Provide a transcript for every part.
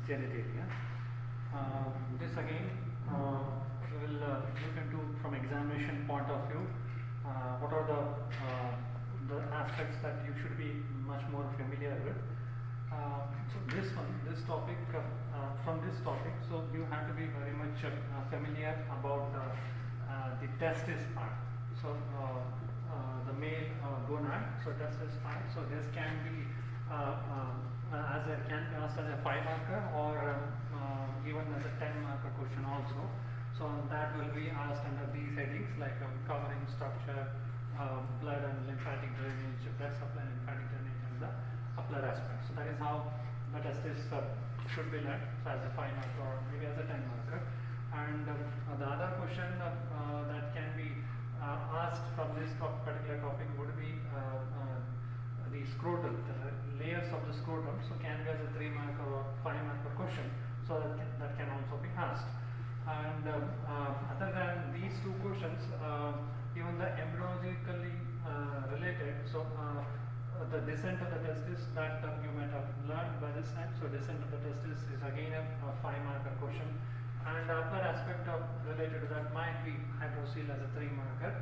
genitalia. This again we will look into from examination point of view. What are the aspects that you should be much more familiar with. So this topic, from this topic, so you have to be very much familiar about the testis part. So the male gonad, so testis part. So this can be can be asked as a 5 marker or even as a 10 marker question also. So that will be asked under these headings like covering structure, blood and lymphatic drainage, blood supply and lymphatic drainage, and the upper aspect. So that is how the testis should be learned, so as a 5 marker or maybe as a 10 marker. And the other question that can be asked from this particular topic would be the scrotal, the layers of the scrotum. So can be as a 3 marker or 5 marker question. So that can also be asked. And other than these two questions, even the embryologically related, so the descent of the testis that you might have learned by this time. So descent of the testis is again a 5 marker question. And the other aspect of related to that might be hydrocele as a 3 marker.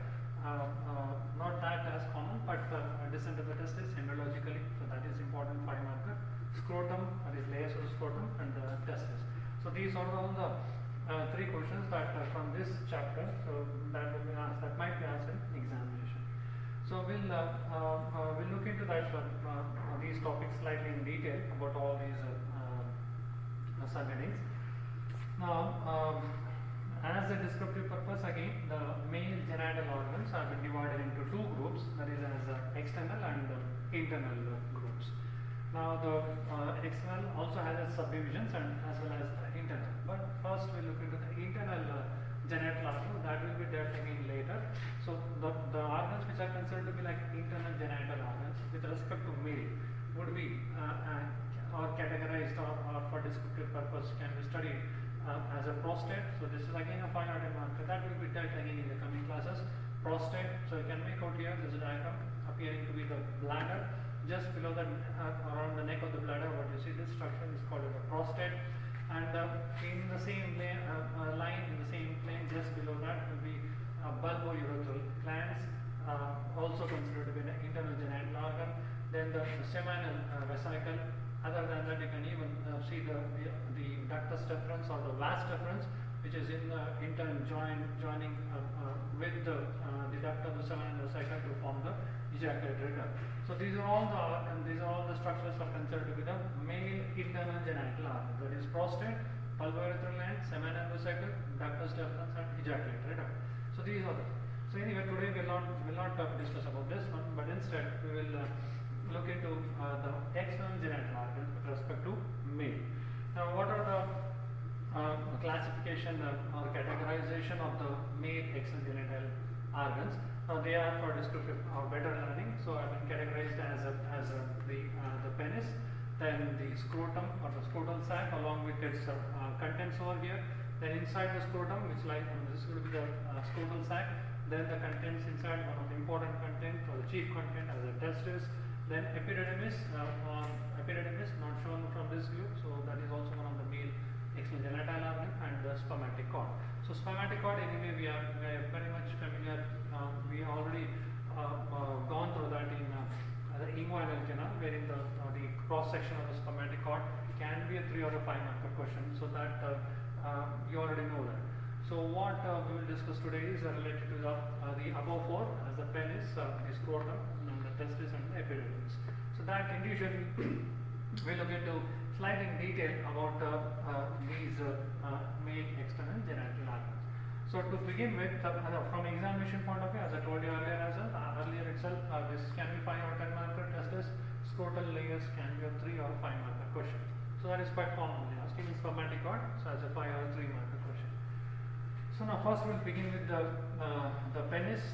Not that as common, but descent of the testis embryologically, so that is important 5 marker. Scrotum, that is layers of the scrotum, and the testis. So these are all the 3 questions that from this chapter, so that will be asked, that might be asked in examination. So we'll look into that these topics slightly in detail about all these subheadings. Now, as a descriptive purpose, again, the male genital organs have been divided into 2 groups, that is as external and internal groups. Now, the external also has its subdivisions and as well as the internal. But first, we look into the internal genital organ, that will be dealt again later. So, the organs which are considered to be like internal genital organs with respect to male would be or categorized or for descriptive purpose can be studied as a prostate. So this is again a 5 or 10 marker that will be dealt again in the coming classes. Prostate, so you can make out here this is a diagram appearing to be the bladder. Just below the around the neck of the bladder, what you see, this structure is called as a prostate. And in the same line, in the same plane, just below that will be bulbourethral glands, also considered to be an internal genital organ. Then the seminal vesicle. Other than that, you can even see the ductus deferens or the vas deferens, which is in turn joining with the duct of the seminal vesicle to form the ejaculatory duct. So these are all the structures are considered to be the male internal genital organ. That is prostate, bulbourethral gland, seminal vesicle, ductus deferens, and ejaculatory duct. So these are the. So anyway, today we will not discuss about this one, but instead we will look into the external genital organs with respect to male. Now, what are the classification or categorization of the male external genital organs? Now, they are for descriptive or better learning. So, I have been categorized as the penis, then the scrotum or the scrotal sac along with its contents over here. Then inside the scrotum, which this will be the scrotal sac. Then the contents inside, one of the important content or the chief content as a testis. Then epididymis, not shown from this view, so that is also one of the male external genital organ, and the spermatic cord. So spermatic cord, anyway, we are very much familiar. We already gone through that in the inguinal canal, wherein the cross section of the spermatic cord can be a 3 or a 5 marker question. So that you already know that. So what we will discuss today is related to the above 4 as the penis, the scrotum, testis, and the epididymis. So that individually we look into slightly in detail about these male external genital organs. So to begin with, from examination point of view, as I told you earlier itself, this can be 5 or 10 marker testis. Scrotal layers can be a 3 or 5 marker question. So that is quite commonly asked in spermatic cord, so as a 5 or 3 marker question. So now first we'll begin with the penis.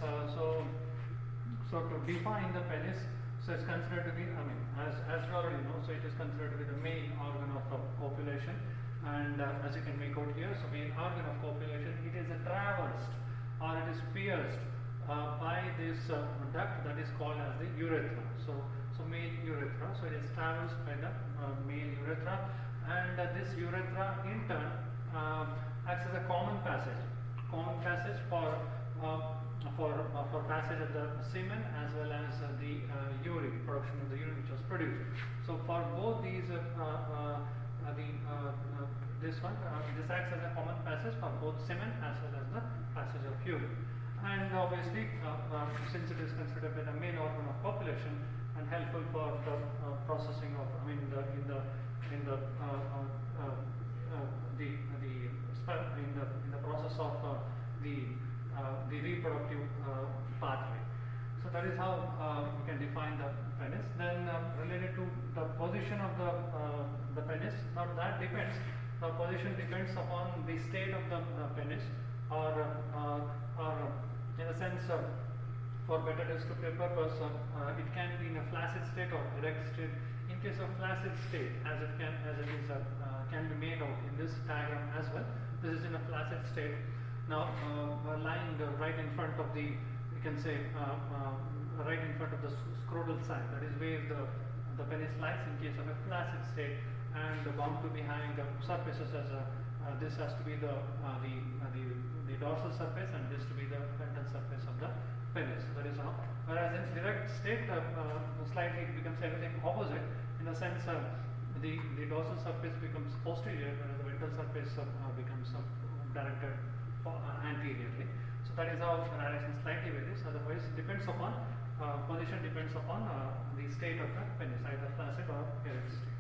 So to define the penis, so it's considered to be, as you already know, so it is considered to be the main organ of copulation. And as you can make out here, so main organ of copulation, it is traversed or it is pierced by this duct that is called as the urethra. So male urethra. So it is traversed by the male urethra. and this urethra in turn acts as a common passage for passage of the semen as well as the urine, production of the urine which was produced. So for both these this acts as a common passage for both semen as well as the passage of urine. And obviously, since it is considered to be the main organ of population and helpful for the processing of, in the process of the reproductive pathway. So that is how we can define the penis. Then related to the position of the penis, now that depends. The position depends upon the state of the penis, or in a sense, for better descriptive purpose, it can be in a flaccid state or erect state. In case of flaccid state, as it can be made out in this diagram as well. This is in a flaccid state. Now, lying right in front of the, you can say, right in front of the scrotal side. That is where the penis lies in case of a flaccid state, and bound to behind the surfaces as this has to be the dorsal surface, and this to be the ventral surface of the penis. That is how. Whereas in erect state, slightly it becomes everything opposite, in the sense the dorsal surface becomes posterior, whereas the ventral surface becomes directed anteriorly. So that is how the direction slightly varies. Otherwise, it depends upon position depends upon the state of the penis, either flaccid or erect state.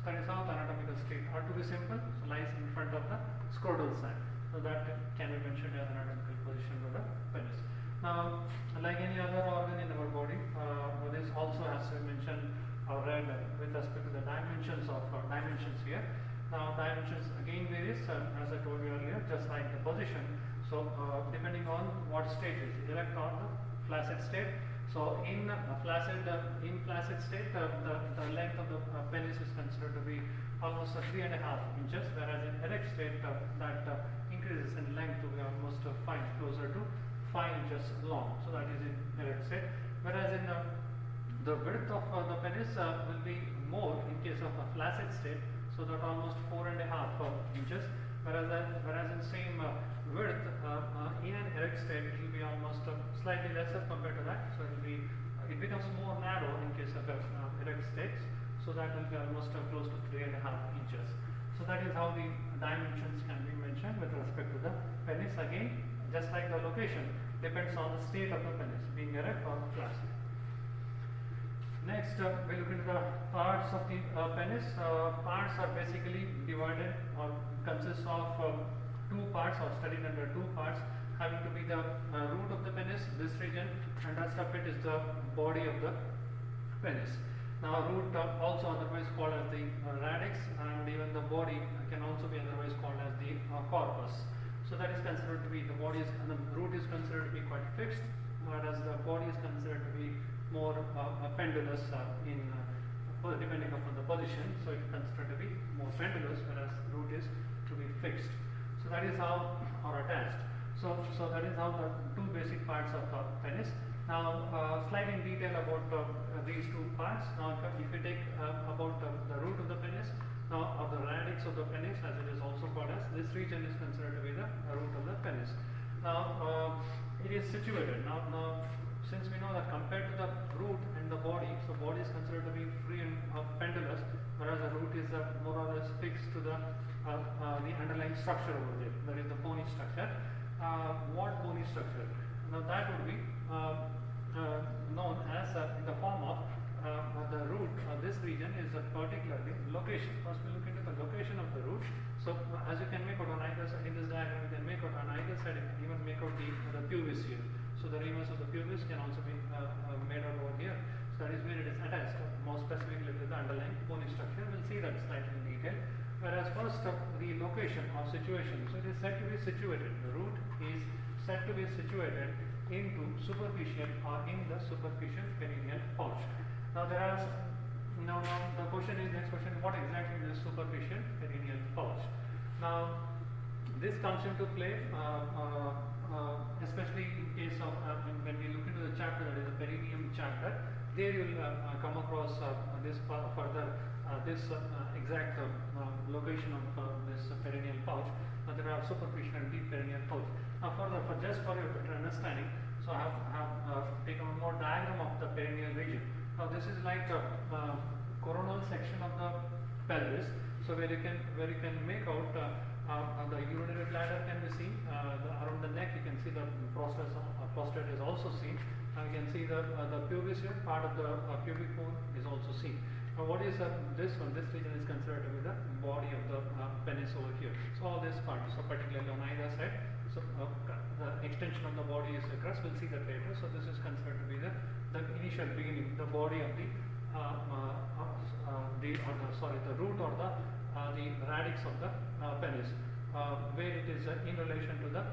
So that is how the anatomical state, or to be simple, so lies in front of the scrotal side. So that can be mentioned as anatomical position of the penis. Now, like any other organ in our body, this also has to be mentioned or read with respect to the dimensions here. Now, dimensions again varies, as I told you earlier, just like the position. So, depending on what state is erect or the flaccid state. So, in flaccid state, the length of the penis is considered to be almost 3.5 inches, whereas in erect state, that increases in length to be almost closer to 5 inches long. So, that is in erect state. Whereas in the width of the penis will be more in case of a flaccid state. So that almost 4.5 inches, whereas in same width in an erect state, it will be almost slightly lesser compared to that. So it becomes more narrow in case of erect states. So that will be almost close to 3.5 inches. So that is how the dimensions can be mentioned with respect to the penis. Again, just like the location depends on the state of the penis, being erect or flaccid. Next, we look into the parts of the penis. Parts are basically divided or consist of two parts, or studied under two parts, having to be the root of the penis, this region, and rest of it is the body of the penis. Now, root also otherwise called as the radix, and even the body can also be otherwise called as the corpus. So that is considered to be the body is, and the root is considered to be quite fixed, whereas the body is considered to be more pendulous depending upon the position. So it is considered to be more pendulous, whereas root is to be fixed. So that is how, or attached. So that is how the two basic parts of penis. Now, slight in detail about these two parts. Now, if you take about the root of the penis, now of the radix of the penis, as it is also called as, this region is considered to be the root of the penis. Now, it is situated. Now, since we know that compared to the root and the body, so body is considered to be free and pendulous, whereas the root is more or less fixed to the underlying structure over there. That is the bony structure. What bony structure? Now that would be known as in the form of the root. This region is particularly location. First, we look into the location of the root. So, as you can make out on either side in this diagram, you can make out on either side. You can even make out the pubis here. So, the ramus of the pubis can also be made out over here. So, that is where it is attached, more specifically to the underlying bony structure. We'll see that slightly in detail. Whereas first, the location or situation. So, it is said to be situated. The root is said to be situated into superficial or in the superficial perineal pouch. Now, there are the question is, next question, what exactly is superficial perineal pouch? Now, this comes into play, especially in case of when we look into the chapter, that is the perineum chapter. There you will come across this further exact location of this perineal pouch. There are superficial and deep perineal pouch. Now, for just for your better understanding, so I have taken one more diagram of the perineal region. Now, this is like a coronal section of the pelvis. So where you can make out the urinary bladder can be seen. Around the neck, you can see the prostate is also seen. You can see the pubis here, part of the pubic bone is also seen. Now, what is this one? This region is considered to be the body of the penis over here. So all this part, so particularly on either side, so the extension of the body is across. We'll see that later. So this is considered to be the initial beginning, the body of the root or the radix of the penis, where it is in relation to the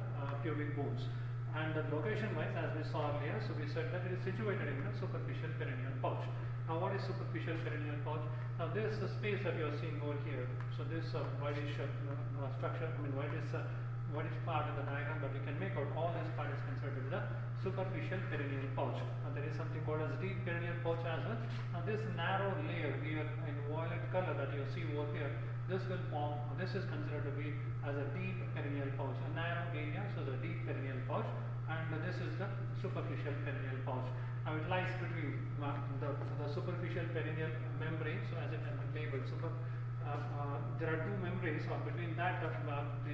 pubic bones. And the location wise, as we saw earlier, so we said that it is situated in the superficial perineal pouch. Now, what is superficial perineal pouch? Now, this space that you are seeing over here. So this whitish structure, whitish part of the diagram that we can make out, all this part is considered to be the superficial perineal pouch. There is something called as deep perineal pouch as well. Now, this narrow layer here in violet color that you see over here, this will form, this is considered to be as a deep perineal pouch, a narrow area, so the deep perineal pouch, and this is the superficial perineal pouch. Now, it lies between the superficial perineal membrane, so as it has been labeled, there are two membranes, or between that the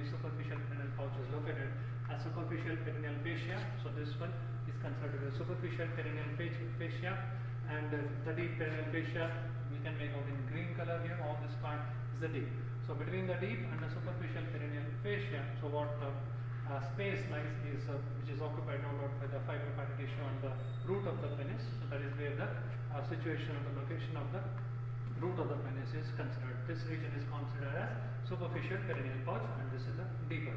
superficial perineal pouch is located as superficial perineal fascia. So this one is considered to be superficial perineal fascia, and the deep perineal fascia we can make out in green color here. All this part is the deep. So between the deep and the superficial perineal fascia, so what space lies is which is occupied now by the fibrofatty tissue on the root of the penis. So that is where the situation of the location of the root of the penis is considered. This region is considered as superficial perineal pouch, and this is the deeper.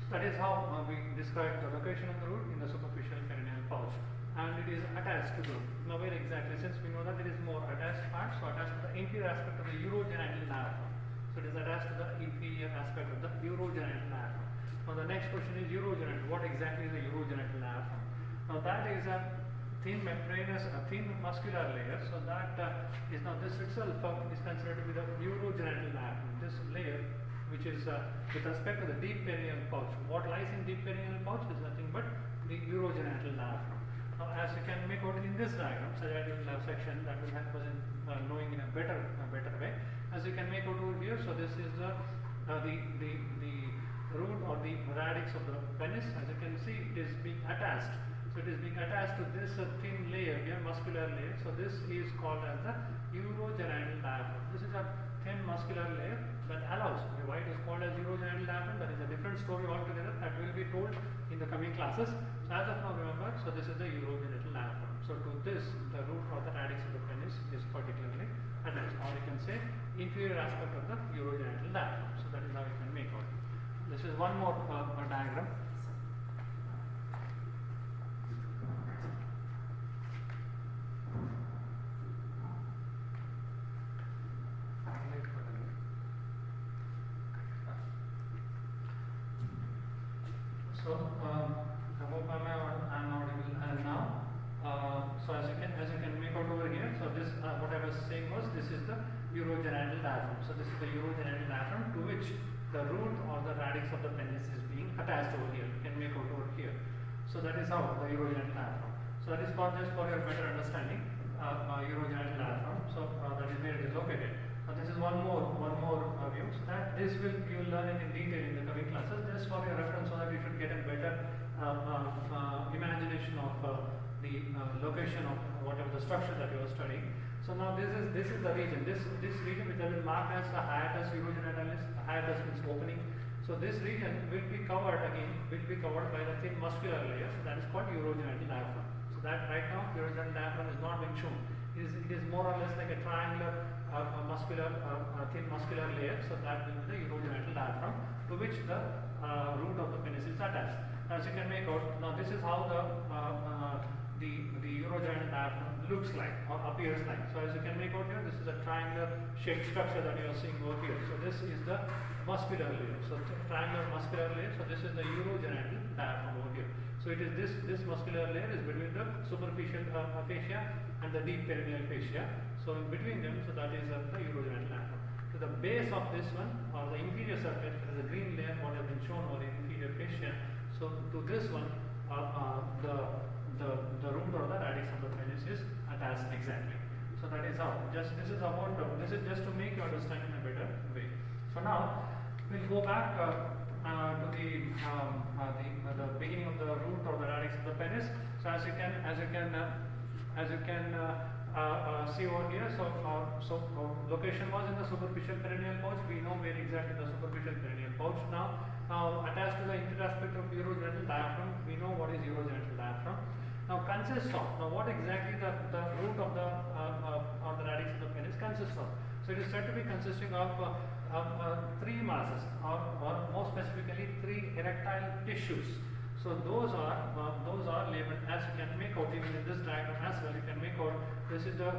So that is how we describe the location of the root in the superficial perineal pouch, and it is attached to the. Now, where exactly? Since we know that it is more attached part, so attached to the inferior aspect of the urogenital diaphragm. So it is attached to the inferior aspect of the urogenital diaphragm. Now, the next question is urogenital. What exactly is the urogenital diaphragm? Now, that is a thin membranous, thin muscular layer. So that is now this itself is considered to be the urogenital diaphragm. This layer, which is with respect to the deep perineal pouch. What lies in deep perineal pouch is nothing but the urogenital diaphragm. Now, as you can make out in this diagram, sagittal section, that will help us in knowing in a better way. As you can make out over here, so this is the root or the radix of the penis. As you can see, it is being attached. So it is being attached to this thin layer here, muscular layer. So this is called as the urogenital diaphragm. This is a thin muscular layer that allows. Why it is called as urogenital diaphragm? That is a different story altogether that will be told in the coming classes. So as of now, remember, so this is the urogenital diaphragm. So to this, the root or the radix of the penis is particularly attached, or you can say inferior aspect of the urogenital diaphragm. So that is how you can make out. This is one more diagram. So I hope I'm audible now. So as you can make out over here, so this what I was saying was this is the urogenital diaphragm. So this is the urogenital diaphragm to which the root or the radix of the penis is being attached over here. You can make out over here. So that is how the urogenital diaphragm. So that is just for your better understanding, urogenital diaphragm. So that is where it is located. This is one more view. So that this you will learn it in detail in the coming classes. Just for your reference, so that you should get a better imagination of the location of whatever the structure that you are studying. So now this is the region. This region which I will mark as the hiatus urogenitalis. Hiatus means opening. So this region will be covered by the thin muscular layer. So that is called urogenital diaphragm. So that right now urogenital diaphragm is not being shown. It is more or less like a triangular thin muscular layer. So that will be the urogenital diaphragm to which the root of the penis is attached. As you can make out, now this is how the urogenital diaphragm looks like or appears like. So as you can make out here, this is a triangular shaped structure that you are seeing over here. So this is the muscular layer. So triangular muscular layer. So this is the urogenital diaphragm over here. So it is this muscular layer is between the superficial fascia and the deep perineal fascia. So in between them, so that is the urogenital diaphragm. To the base of this one, or the inferior surface, there is a green layer what has been shown over the inferior fascia. So to this one, the root or the radix of the penis is attached exactly. So that is how. This is about this is just to make you understand in a better way. So now we'll go back to the beginning of the root or the radix of the penis. So as you can see over here, so location was in the superficial perineal pouch. We know where exactly the superficial perineal pouch. Now attached to the interior aspect of urogenital diaphragm, we know what is urogenital diaphragm. Now consists of, what exactly the root of the or the radix of the penis consists of. So it is said to be consisting of three masses, or more specifically three erectile tissues. So those are labeled, as you can make out even in this diagram as well. You can make out this is the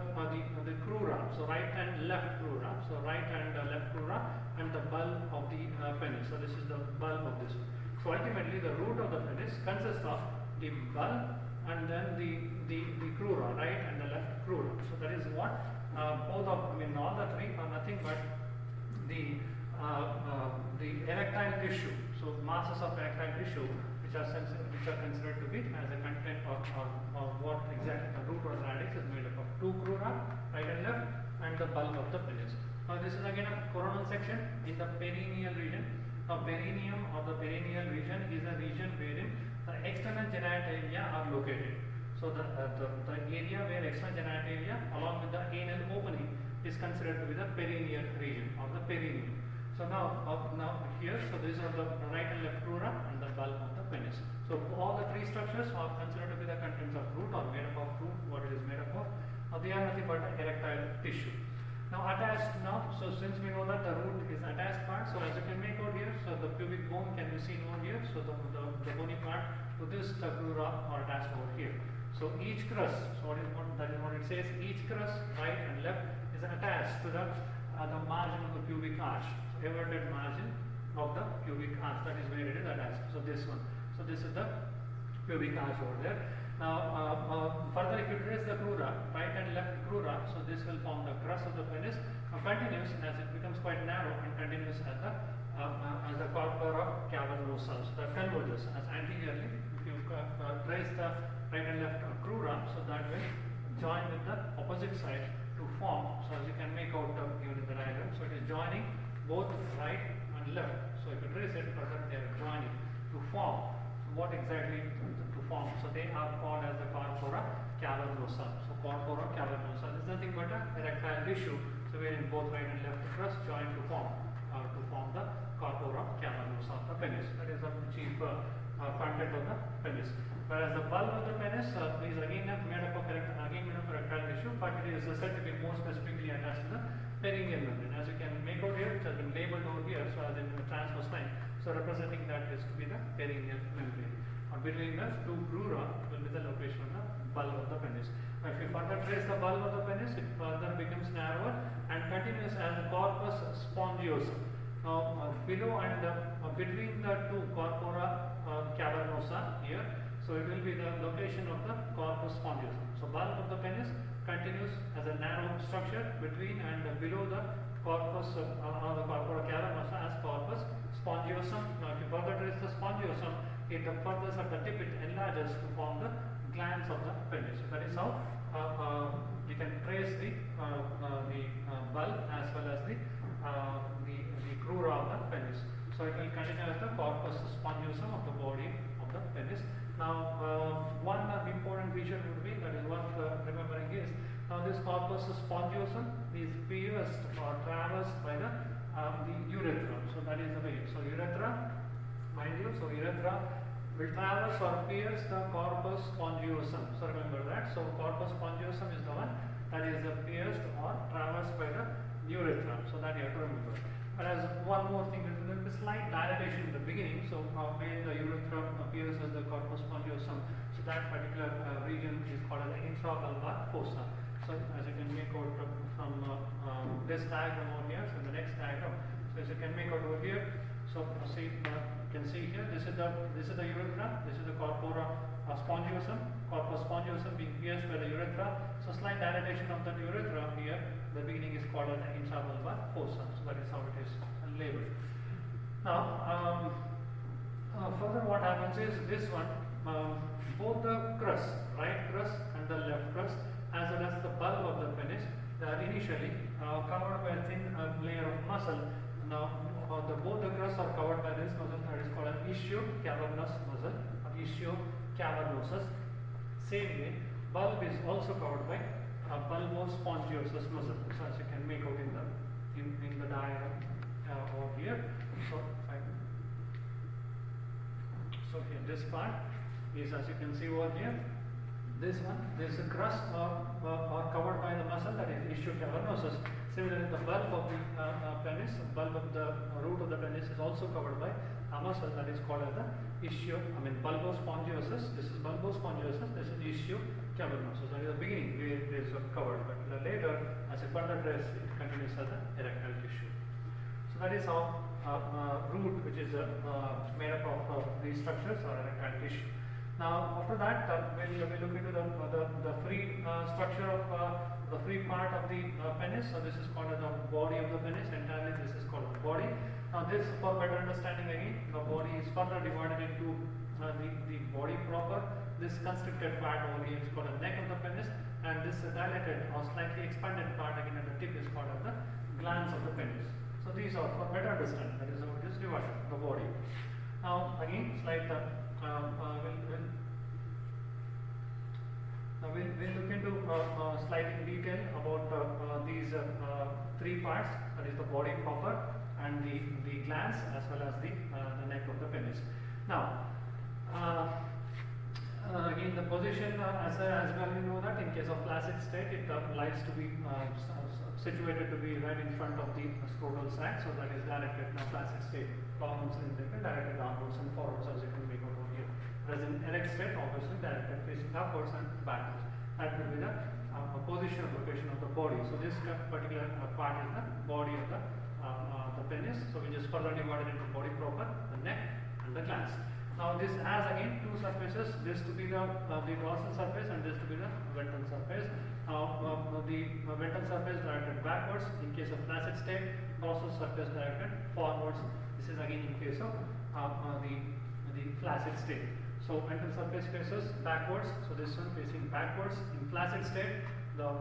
crura. So right and left crura. So right and left crura, and the bulb of the penis. So this is the bulb of this one. So ultimately the root of the penis consists of the bulb and then the crura, right and the left crura. So that is what both of, all the three are nothing but the erectile tissue. So masses of erectile tissue which are considered to be as a content of what exactly the root or the radix is made up of. Two crura, right and left, and the bulb of the penis. Now this is again a coronal section in the perineal region. Now perineum or the perineal region is a region wherein the external genitalia are located. So the area where external genitalia along with the anal opening is considered to be the perineal region or the perineum. So now here, so these are the right and left crura and the bulb of the penis. So all the three structures are considered to be the contents of root or made up of root, what it is made up of. They are nothing but erectile tissue. Now attached so since we know that the root is attached part, so as you can make out here, so the pubic bone can be seen over here. So the bony part to this the crura are attached over here. So each crus, so that is what it says, each crus right and left is attached to the margin of the pubic arch. So everted margin of the pubic arch, that is where it is attached. So this one. So this is the pubic arch over there. Now further if you trace the crura, right and left crura, so this will form the crus of the penis. Continues as it becomes quite narrow and continues as the corpora cavernosa. So that converges as anteriorly. If you trace the right and left crura, so that will join with the opposite side to form. So as you can make out even in the diagram, so it is joining both right and left. So if you trace it further, they are joining to form. So what exactly to form? So they are called as the corpora cavernosa. So corpora cavernosa is nothing but a erectile tissue. So wherein both right and left crus join to form the corpora cavernosa of the penis. That is the chief content of the penis. Whereas the bulb of the penis is again made up of erectile tissue, but it is said to be more specifically attached to the perineal membrane. As you can make out here, it has been labeled over here, so as in the transverse line. So representing that is to be the perineal membrane. Or between the two crura will be the location of the bulb of the penis. Now, if you further trace the bulb of the penis, it further becomes narrower and continues as the corpus spongiosum. Now below and between the two corpora cavernosa here, so it will be the location of the corpus spongiosum. So bulb of the penis continues as a narrow structure between and below the corpus the corpora cavernosa as corpus spongiosum. Now if you further trace the spongiosum, it further at the tip it enlarges to form the glands of the penis. So that is how you can trace the bulb as well as the crura of the penis. So it will continue as the corpus spongiosum of the body of the penis. Now one important feature would be, that is worth remembering, is now this corpus spongiosum is pierced or traversed by the urethra. So that is the way. So urethra, mind you, so urethra will traverse or pierce the corpus spongiosum. So remember that. So corpus spongiosum is the one that is pierced or traversed by the urethra. So that you have to remember. Whereas one more thing, there will be slight dilatation in the beginning. So when the urethra pierces the corpus spongiosum, so that particular region is called as the intravalvar fossa. So as you can make out from this diagram over here, so the next diagram. So as you can make out over here, So see, you can see here, this is the urethra, this is the corpora spongiosum, corpus spongiosum being pierced by the urethra. So slight dilatation of the urethra here, the beginning is called as the intravulvar fossa. So that is how it is labeled. Now, further what happens is this one, both the crust, right crust and the left crust, as well as the bulb of the penis, they are initially covered by a thin layer of muscle. Now, both the crusts are covered by this muscle that is called an ischio-cavernous muscle or ischio-cavernosus. Same way, bulb is also covered by bulbospongiosus muscle. So as you can make out in the diagram over here. So here this part is, as you can see over here, this crust are covered by the muscle that is ischio-cavernosus. Similarly, the bulb of the penis, bulb of the root of the penis is also covered by a muscle that is called as the bulbospongiosus. This is bulbospongiosus, this is ischio-cavernosus. That is the beginning where it is covered, but later, as a further dress, it continues as the erectile tissue. So that is how root, which is made up of these structures, or erectile tissue. Now, after that, we'll look into the free structure of the free part of the penis. So this is called as the body of the penis. Entirely, this is called the body. Now, this, for better understanding again, the body is further divided into the body proper. This constricted part over here is called the neck of the penis, and this dilated or slightly expanded part again at the tip is called as the glans of the penis. So these are for better understanding. That is how it is divided, the body. Now, again, we'll look into slight in detail about these three parts, that is the body proper and the glans as well as the neck of the penis. Now, again, the position as well, you know that in case of flaccid state, it likes to be situated to be right in front of the scrotal sac, so that is directed. Now, flaccid state, problems in directed downwards and forwards, as you can make out over here. Whereas in erect state, obviously directed facing upwards and backwards. That will be the position of location of the body. So this particular part is the body of the penis. So we just further divided into body proper, the neck, and the glans. Now this has again two surfaces. This to be the dorsal surface and this to be the ventral surface. The ventral surface directed backwards in case of flaccid state. Dorsal surface directed forwards. This is again in case of the flaccid state. So ventral surface faces backwards, so this one facing backwards. In flaccid state, the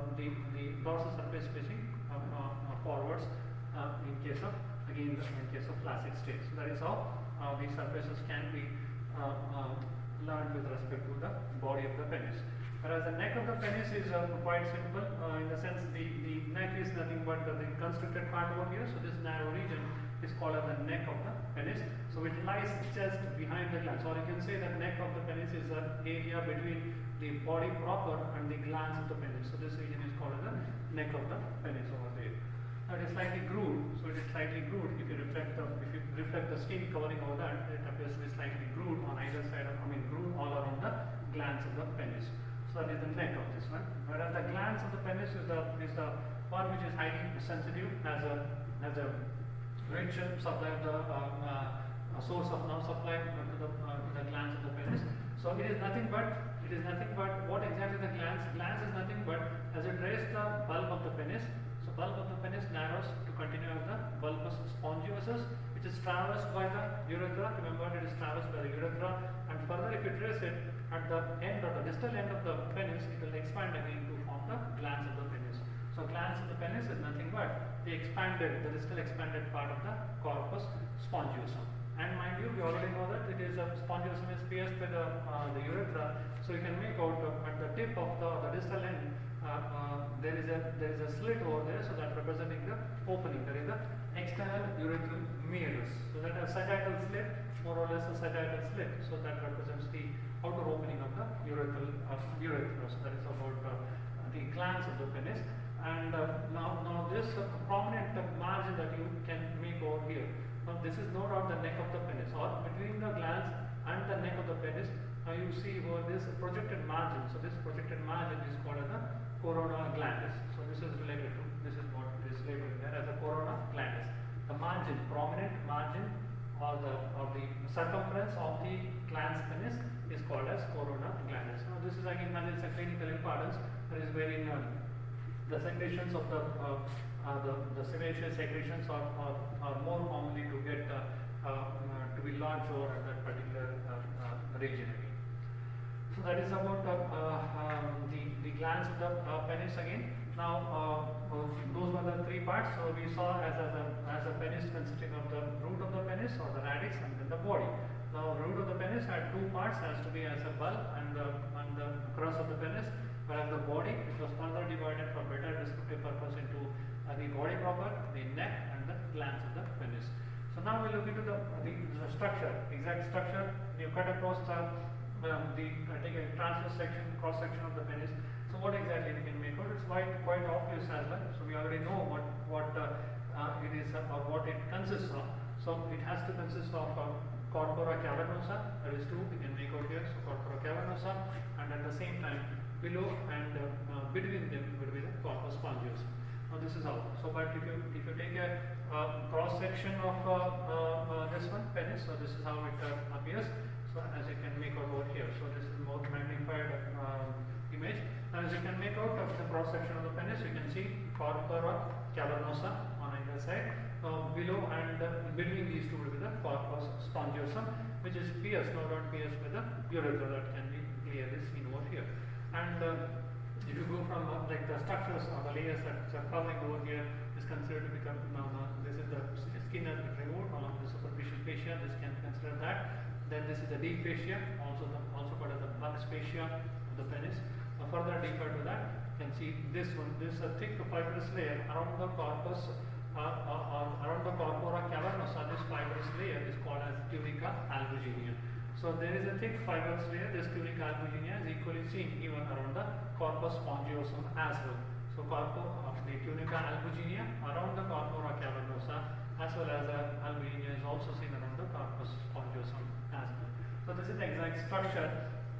dorsal surface facing forwards in case of flaccid state. So that is how these surfaces can be learned with respect to the body of the penis. Whereas the neck of the penis is quite simple in the sense the neck is nothing but the constricted part over here. So this narrow region is called as the neck of the penis. So it lies just behind the glans, or you can say that neck of the penis is an area between the body proper and the glans of the penis. So this region is called as the neck of the penis over there. Now it is slightly grooved. So it is slightly grooved. If you reflect the skin covering over that, it appears to be slightly grooved on either side. Grooved all around the glans of the penis. So that is the neck of this one. Whereas the glans of the penis is the one which is highly sensitive, has a rich supply of the source of nerve supply to the glans of the penis. So it is nothing but what exactly the glans? Glans is nothing but as it raises the bulb of the penis. So bulb of the penis narrows to continue with the bulbous spongiosus, which is traversed by the urethra. Remember, it is traversed by the urethra, and further if you trace it at the end or the distal end of the penis, it will expand again to form the glans of the penis. So glans of the penis is nothing but the distal expanded part of the corpus spongiosum. And mind you, we already know that it is a spongiosum is pierced by the urethra. So you can make out at the tip of the distal end there is a slit over there. So that representing the opening. There is the external urethral meatus. So that a sagittal slit, more or less a sagittal slit. So that represents the outer opening of the urethra. So that is about the glans of the penis. And now this prominent margin that you can make over here. Now this is no doubt the neck of the penis, or between the glans and the neck of the penis. Now you see over this projected margin. So this projected margin is called as the corona glandis. So this is related to, this is what is labeled there as the corona glandis. The margin, prominent margin or the circumference of the glans penis is called as corona glandis. Now this is again has its clinical importance. There is wherein the secretions of the sebaceous secretions are more commonly to get to be lodged over at that particular region again. So that is about the glands of the penis again. Now those were the three parts. So we saw as a penis consisting of the root of the penis or the radix and then the body. Now root of the penis had two parts, has to be as a bulb and the crus of the penis, whereas the body it was further divided for better descriptive purpose into the body proper, the neck and the glands of the penis. So now we look into the structure, exact structure. You cut across take a transverse section, cross section of the penis. So what exactly we can make out? It's quite obvious as well. So we already know what it is or what it consists of. So it has to consist of corpora cavernosa. There is two we can make out here. So corpora cavernosa, and at the same time below and between them will be the corpus spongiosum. Now this is how. So but if you take a cross section of this one penis, so this is how it appears. So as you can make out over here. So this is more magnified image. As you can make out of the cross section of the penis, you can see corpora cavernosa on either side. Below and between these two will be the corpus spongiosum, which is pierced, no doubt pierced with the urethra, that can be clearly seen over here. And if you go from like the structures or the layers that are covering over here is considered to become this is the skin has been removed along the superficial fascia. This can consider that. Then this is the deep fascia, also called as the buccal fascia of the penis. Further deeper to that, you can see this one. This is a thick fibrous layer around the corpus, around the corpora cavernosa. This fibrous layer is called as tunica albuginea. So there is a thick fibrous layer. This tunica albuginea is equally seen even around the corpus spongiosum as well. So the tunica albuginea around the corpora cavernosa as well as albuginea is also seen around the corpus spongiosum as well. So this is the exact structure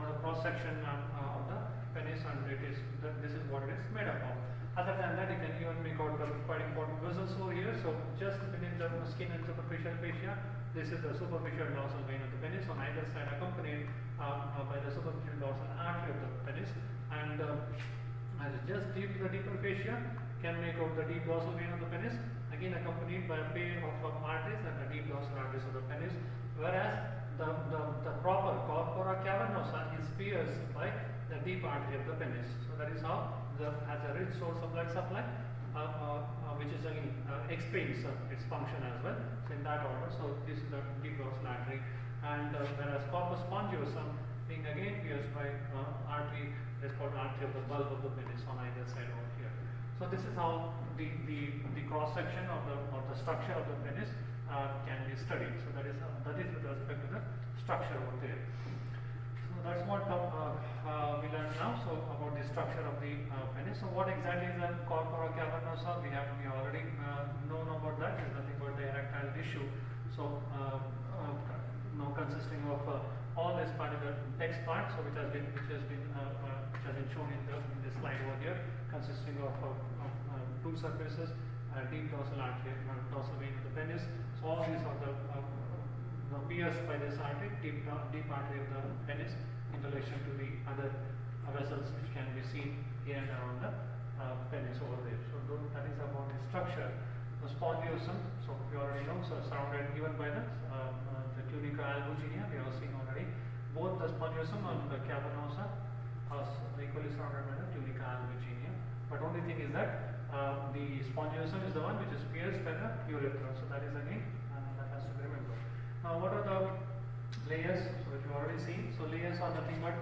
or the cross section of the penis, and this is what it is made up of. Other than that, you can even make out the quite important vessels over here. So just beneath the skin and superficial fascia, this is the superficial dorsal vein of the penis on either side, accompanied by the superficial dorsal artery of the penis, and as just deep to the deeper fascia can make out the deep dorsal vein of the penis, again accompanied by a pair of arteries and the deep dorsal arteries of the penis, whereas the proper corpora cavernosa is pierced by the deep artery of the penis. So that is how has a rich source of blood supply, which is again explains its function as well. So in that order, so this is the deep dorsal artery, and whereas corpus spongiosum being again pierced by artery, it is called artery of the bulb of the penis on either side over here. So this is how the cross section of the structure of the penis can be studied. So that is with respect to the structure over there. So that's what we learned now. So about the structure of the penis. So what exactly is the corpora cavernosa? We already known about that. It's nothing but the erectile tissue. So now consisting of all this part of the text part, so which has been shown in this slide over here, consisting of two surfaces, deep dorsal artery, dorsal vein of the penis. So all these are the pierced by this artery, deep artery of the penis, in relation to the other vessels which can be seen here and around the penis over there. So that is about the structure. The spongiosum, so we already know, so surrounded even by the tunica albuginea. We have seen already. Both the spongiosum and the cavernosa are equally surrounded by the tunica albuginea. But only thing is that the spongiosum is the one which is pierced by the urethra. So that is again that has to be remembered. Now what are the layers? So which we already seen. So layers are nothing but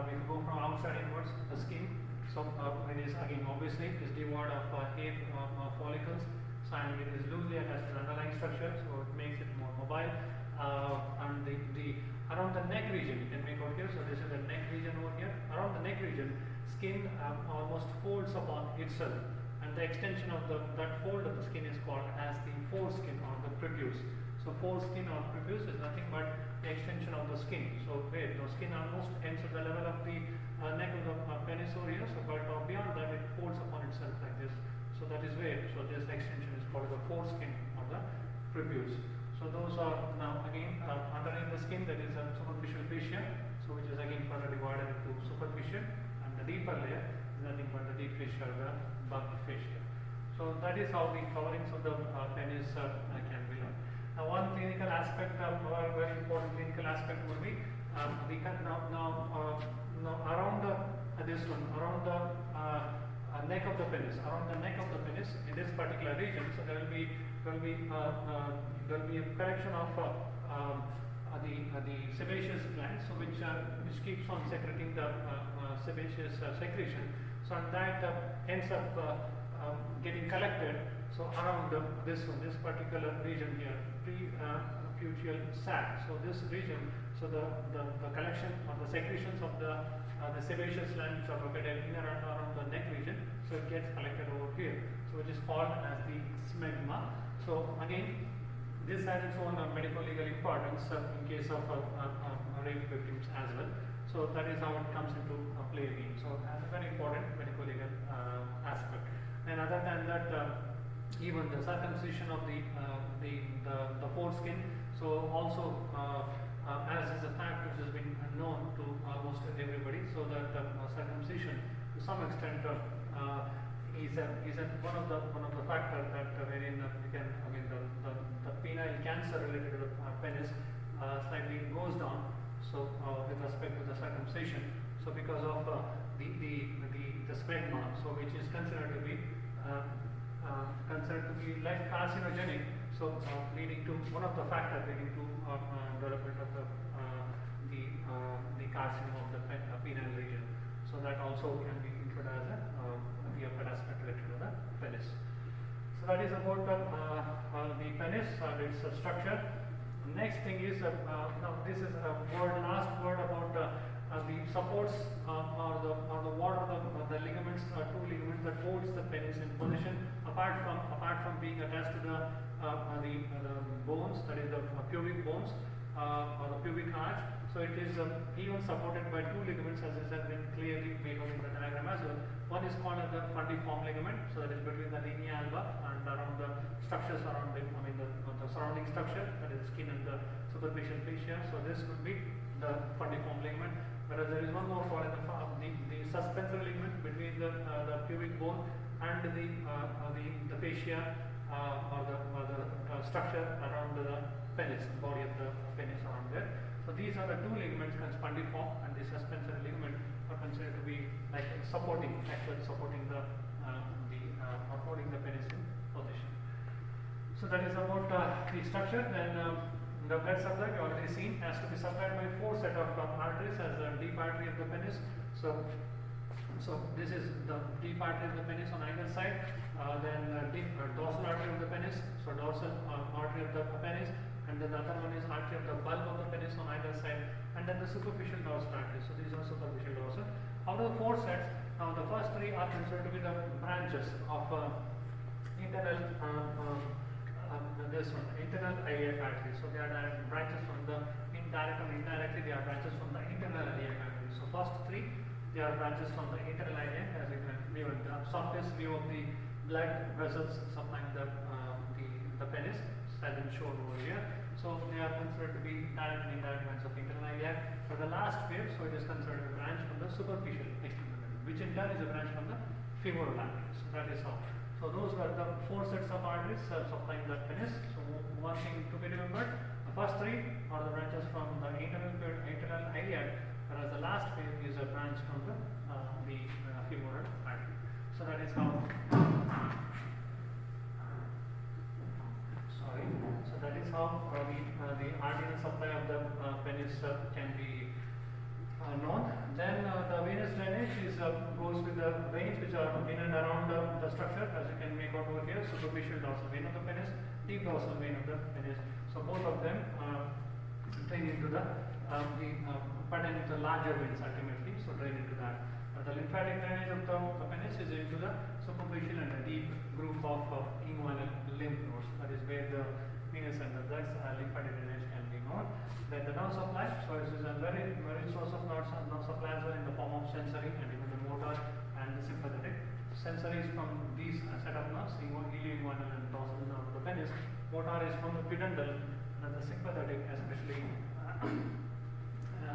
we go from outside inwards, the skin. So it is again obviously is devoid of hair follicles. So and it is loosely attached to the underlying structure. So it makes it more mobile. And the around the neck region, you can make out here. So this is the neck region over here. Around the neck region, skin almost folds upon itself, and the extension of that fold of the skin is called as the foreskin or the prepuce. So foreskin or prepuce is nothing but the extension of the skin. So where the skin almost ends at the level of the neck of the penis over here. So but beyond that, it folds upon itself like this. So that is where. So this extension is called the foreskin or the prepuce. So So those are now again underneath the skin there is a superficial fascia, so which is again further divided into superficial, and the deeper layer is nothing but the deep fascia or the bulky fascia. So that is how the coverings of the penis can be learned. Now one clinical aspect, or very important clinical aspect would be we can now around this one, around the neck of the penis, in this particular region. So there will be a collection of the sebaceous glands, so which keeps on secreting the sebaceous secretion. So and that ends up getting collected. So around this particular region here, pre-putial sac. So this region, so the collection of the secretions of the sebaceous glands which are located in and around the neck region, so it gets collected over here, so which is called as the smegma. So again, this has its own medical legal importance in case of rape victims as well. So that is how it comes into play again. So as a very important medical legal aspect. And other than that, even the circumcision of the foreskin. So also, as is a fact which has been known to almost everybody, so that circumcision to some extent is one of the factors that wherein we can, I mean, the penile cancer related to the penis slightly goes down. So with respect to the circumcision, so because of the smegma, so which is considered to be like carcinogenic, so leading to one of the factors leading to development of the carcinoma of the penile region. So that also can be included as a aspect related to the penis. So that is about the penis and its structure. Next thing is now this is a last word about the supports or the ligaments, two ligaments that holds the penis in position apart from being attached to the bones, that is the pubic bones or the pubic arch. So it is even supported by two ligaments, as has been clearly made out in the diagram as well. One is called as the fundiform ligament, so that is between the linea alba and around the structures around the surrounding structure, that is skin and the superficial fascia. So this would be the fundiform ligament. Whereas there is one more called the suspensory ligament between the pubic bone and the fascia or the structure around the penis, body of the penis around there. So these are the two ligaments, spondiform and the suspensory ligament, are considered to be like supporting the holding the penis in position. So that is about the structure. Then the blood supply we already seen has to be supplied by four set of arteries as the deep artery of the penis. So this is the deep artery of the penis on either side. Then deep dorsal artery of the penis. So dorsal artery of the penis. And then the other one is artery of the bulb of the penis on either side, and then the superficial dorsal artery. So these are superficial dorsal. Out of the four sets, now the first three are considered to be the branches of internal internal iliac artery. So they are direct branches from the indirect and indirectly they are branches from the internal iliac artery. So first three, they are branches from the internal iliac, as you can view in the surface view of the blood vessels supplying the penis, as been shown over here. So they are considered to be direct and indirect branches of internal iliac. For the last pair, so it is considered a branch from the superficial external, which in turn is a branch from the femoral artery. So that is how. So those were the four sets of arteries supplying the penis. So one thing to be remembered: the first three are the branches from the internal iliac, whereas the last pair is a branch from the femoral artery. So that is how. So that is how the arterial supply of the penis can be known. Then the venous drainage goes with the veins which are in and around the structure, as you can make out over here. Superficial dorsal vein of the penis, deep dorsal vein of the penis. So both of them drain into the pertain to the larger veins ultimately. So drain into that. The lymphatic drainage of the penis is into the superficial and the deep group of inguinal lymph nodes. That is where the venous and the lymphatic drainage can be known. Then the nerve supply. So it is a very source of nerve supply as well in the form of sensory and even the motor and the sympathetic. Sensory is from these set of nerves, ilioinguinal and dorsal nerve of the penis. Motor is from the pudendal the sympathetic, especially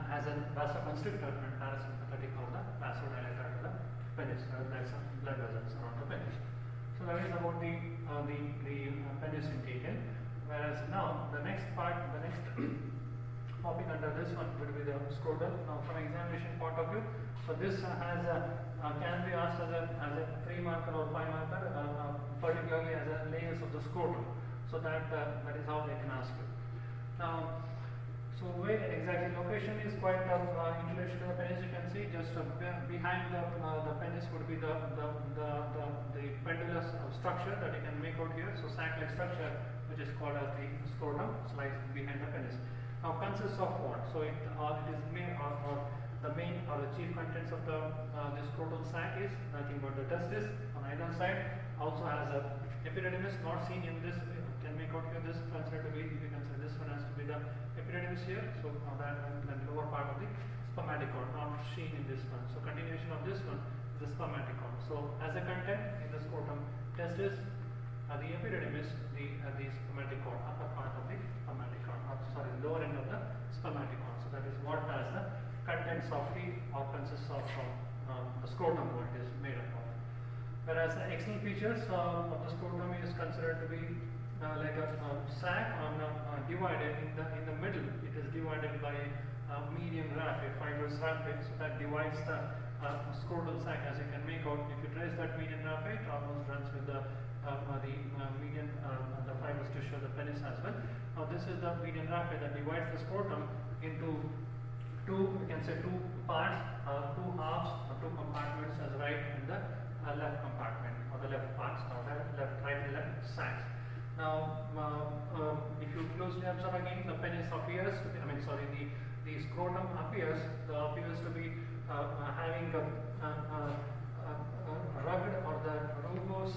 as a vasoconstrictor, and parasympathetic or the vasodilator to the penis, that's blood vessels around the penis. So that is about the penis in detail. Whereas now the next part, the next topic under this one will be the scrotal. Now from examination point of view, so this has can be asked as a 3 marker or 5 marker, particularly as a layers of the scrotum. So that is how they can ask you. Now, so where exactly location is quite in relation to the penis. You can see just behind the penis would be the pendulous structure that you can make out here. So sac-like structure, which is called as the scrotum, lies behind the penis. Now consists of what? So it is made or the main or the chief contents of the scrotal sac is nothing but the testis on either side. Also has a epididymis, not seen in this. Can make out here this considered to be, if you consider this one has to be the epididymis here. So that and the lower part of the spermatic cord, not seen in this one. So continuation of this one is the spermatic cord. So as a content in the scrotum, testis, the epididymis, the spermatic cord, upper part of the spermatic cord, sorry, lower end of the spermatic cord. So that is what as the contents of the or consists of the scrotum, what it is made up of. Whereas the external features of the scrotum is considered to be like a sac divided in the middle. It is divided by median raphe, fibrous raphe. So that divides the scrotal sac, as you can make out. If you trace that median raphe, it almost runs with the median the fibrous tissue of the penis as well. Now this is the median raphe that divides the scrotum into two, we can say two parts, two halves or two compartments as right and the left compartment, or the left parts, or the left, right and left sacs. Now, if you closely observe again, the penis appears to be, the scrotum appears to be having a rugged or the rugose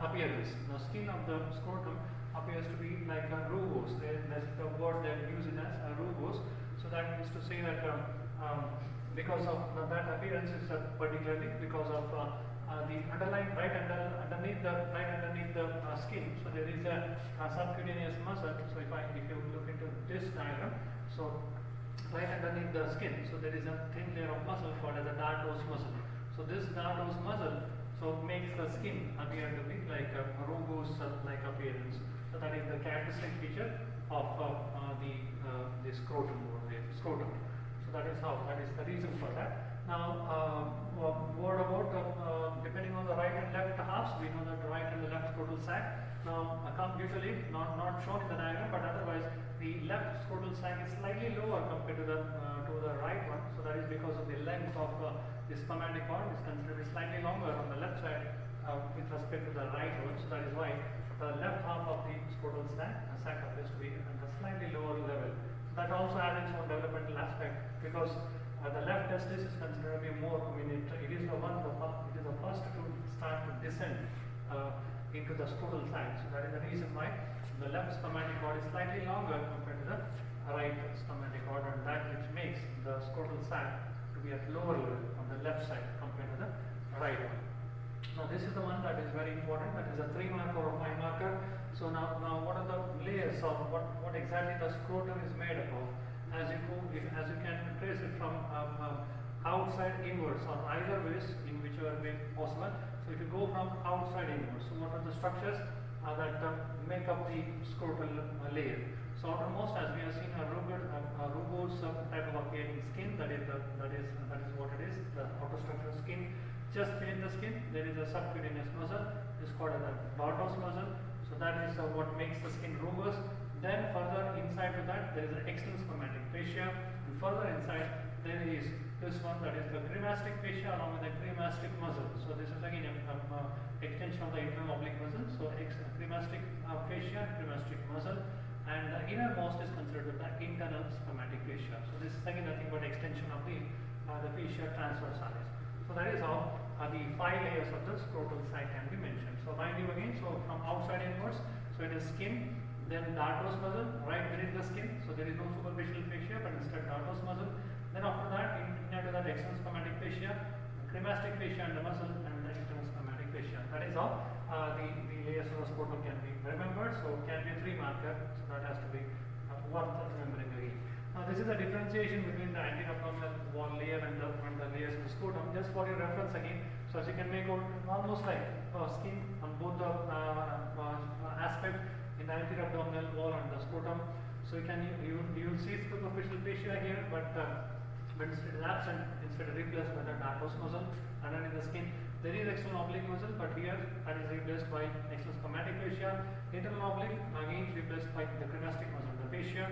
appearance. The skin of the scrotum appears to be like a rugose. That's the word they use it as a rugose. So that means to say that because of that appearance is particularly because of the underlying underneath the skin. So there is a subcutaneous muscle. So if you look into this diagram, so right underneath the skin, so there is a thin layer of muscle called as a dartos muscle. So this dartos muscle makes the skin appear to be like a rugose like appearance. So that is the characteristic feature of the scrotum or the scrotum. So that is the reason for that. Now, what about depending on the right and left halves? We know that the right and the left scrotal sac. Now, usually not shown in the diagram, but otherwise the left scrotal sac is slightly lower compared to the right one. So that is because of the length of the spermatic cord is considered slightly longer on the left side with respect to the right one. So that is why the left half of the scrotal sac appears to be at a slightly lower level. So that also has its own developmental aspect, because the left testis is considered to be more. It is the first to start to descend into the scrotal sac. So that is the reason why the left spermatic cord is slightly longer compared to the right spermatic cord, and that which makes the scrotal sac to be at lower level on the left side compared to the right one. Now this is the one that is very important. That is a 3 marker or 5 marker. So now what are the layers of what exactly the scrotum is made up of? As you can trace it from outside inwards, or either ways, in whichever way possible. So if you go from outside inwards, so what are the structures that make up the scrotal layer? So outermost, as we have seen, a rugose type of appearing skin. That is what it is. The outer structure of skin. Just beneath the skin, there is a subcutaneous muscle. This is called as a dartos muscle. So that is what makes the skin rugose. Then further inside to that, there is an external spermatic fascia, and further inside there is this one, that is the cremastic fascia along with the cremastic muscle. So this is again a extension of the internal oblique muscle. So cremastic fascia, cremastic muscle, and the innermost is considered the internal spermatic fascia. So this is again nothing but extension of the fascia transversalis. So that is how the 5 layers of the scrotal sac can be mentioned. So mind you again, so from outside inwards, so it is skin, then dartos muscle right beneath the skin. So there is no superficial fascia, but instead dartos muscle. Then after that, into that external spermatic fascia, cremastic fascia and the muscle, and the internal spermatic fascia. That is how the layers of the scrotum can be remembered. So it can be a 3 marker. So that has to be worth remembering again. Now this is the differentiation between the anterior-abdominal wall layer and the layers of the scrotum. Just for your reference again, so as you can make out almost like skin on both the aspect in the anterior-abdominal wall and the scrotum. So you will see superficial fascia here, but when it is absent, instead replaced by the dartos muscle. And then in the skin, there is external oblique muscle, but here that is replaced by external spermatic fascia. Internal oblique again replaced by the cremastic muscle, the fascia.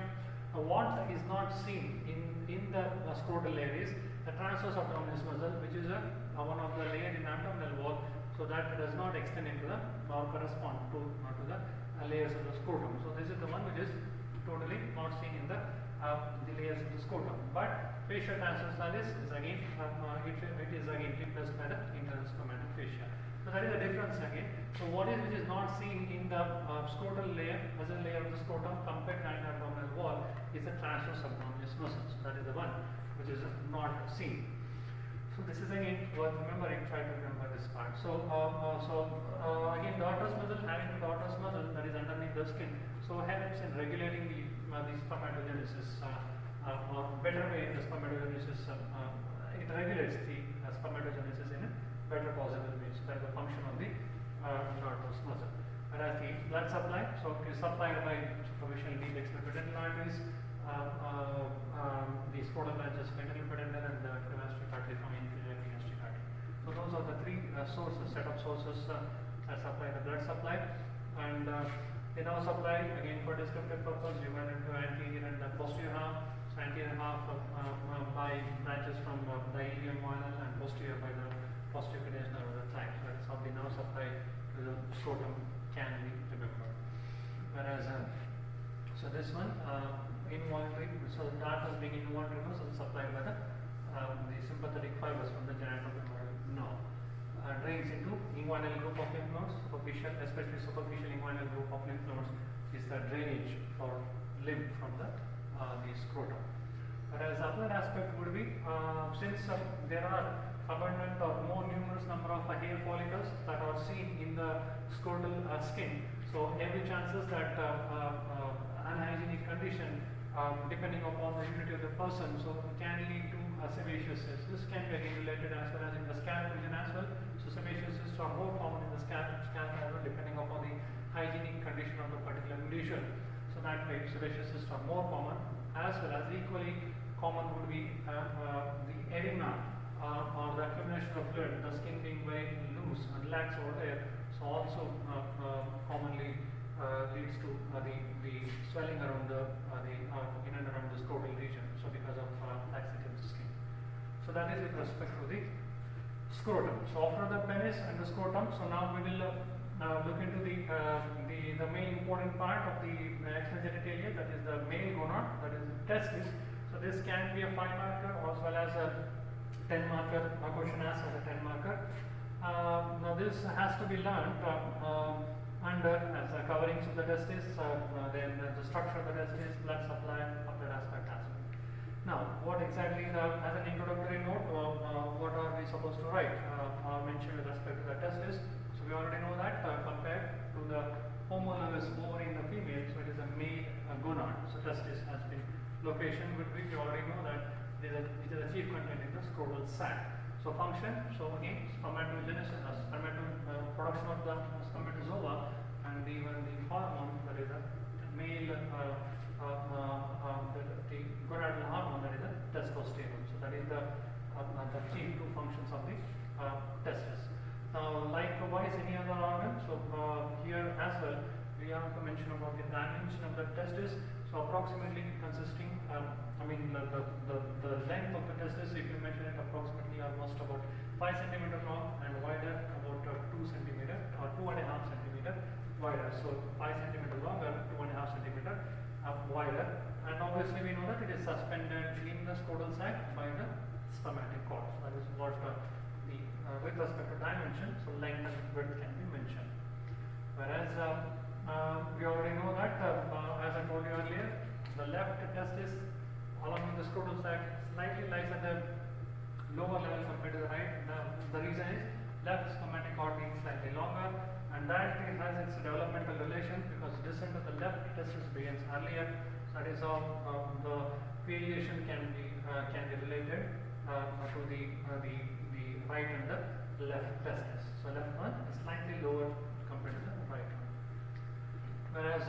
What is not seen in the scrotal layer is the transverse abdominis muscle, which is one of the layer in the abdominal wall, so that does not extend into the or correspond to the layers of the scrotum. So this is the one which is totally not seen in the layers of the scrotum. But fascia transversalis is again it is again replaced by the internal spermatic fascia. So that is the difference again. So what is which is not seen in the scrotal layer, muscle layer of the scrotum compared to the abdominal wall is the transverse abdominis muscle. So that is the one which is not seen. So this is again worth remembering. Try to remember this part. So again, dartos muscle, having the dartos muscle that is underneath the skin, so helps in regulating the spermatogenesis, or better way the spermatogenesis. It regulates the spermatogenesis in a better possible way. So that is the function of the dartos muscle. Whereas the blood supply, so it is supplied by superficial deep extrapedental arteries, the scrotal branches, ventral-pedental, and the cremastic artery from inferior cremastic artery. So those are the three sources, set of sources that supply the blood supply, and they now supply again for descriptive purpose divided into anterior and the posterior half. So anterior half by branches from the ilium vinal and posterior by the posterior caudinal of the thigh. So that's how they now supply to the scrotum, can be remembered. Whereas so this one involuntary, so the dartos being involuntary muscle supplied by the sympathetic fibers from the genitofemoral nerve. Drains into inguinal group of lymph nodes, superficial, especially superficial inguinal group of lymph nodes is the drainage for lymph from the scrotum. Whereas the other aspect would be since there are abundant or more numerous number of hair follicles that are seen in the scrotal skin, so every chances that unhygienic condition depending upon the immunity of the person, so can lead to sebaceous cysts. This can be again related as well as in the scalp region as well. So sebaceous cysts are more common in the scalp as well, depending upon the hygienic condition of the particular lesion. So that way sebaceous cysts are more common, as well as equally common would be the edema or the accumulation of fluid, the skin being very loose and lax over there. So also commonly leads to the swelling around the in and around the scrotal region. So because of laxity of the skin. So that is with respect to the scrotum. So after the penis and the scrotum, so now we will look into the main important part of the external genitalia, that is the male gonad, that is the testis. So this can be a 5 marker as well as a 10 marker, question as a 10 marker. Now this has to be learned under as coverings of the testis, then the structure of the testis, blood supply, of that aspect as well. Now, what exactly as an introductory note, what are we supposed to write or mention with respect to the testis? So we already know that compared to the homologous ovary in the female, so it is a male gonad. So testis has been location with which you already know that it is a chief content in the scrotal sac. So function, so again spermatogenesis, production of the spermatozoa, and even the hormone, that is a male the gonadal hormone, that is a testosterone. So that is the chief two functions of the testis. Now likewise any other organ, so here as well we have to mention about the dimension of the testis. So approximately consisting, the length of the testis, if you measure it, approximately almost about 5 cm long and wider about 2 cm or 2.5 cm wider. So 5 cm longer, 2.5 cm wider, and obviously we know that it is suspended in the scrotal sac by the spermatic cord. So that is what with respect to dimension, so length and width can be mentioned. Whereas we already know that as I told you earlier, the left testis along with the scrotal sac slightly lies at the lower level compared to the right. The reason is left spermatic cord being slightly longer, and that it has its developmental relation because descent of the left testis begins earlier. So That is how the variation can be related to the right and the left testis. So left one is slightly lower compared to the right one. Whereas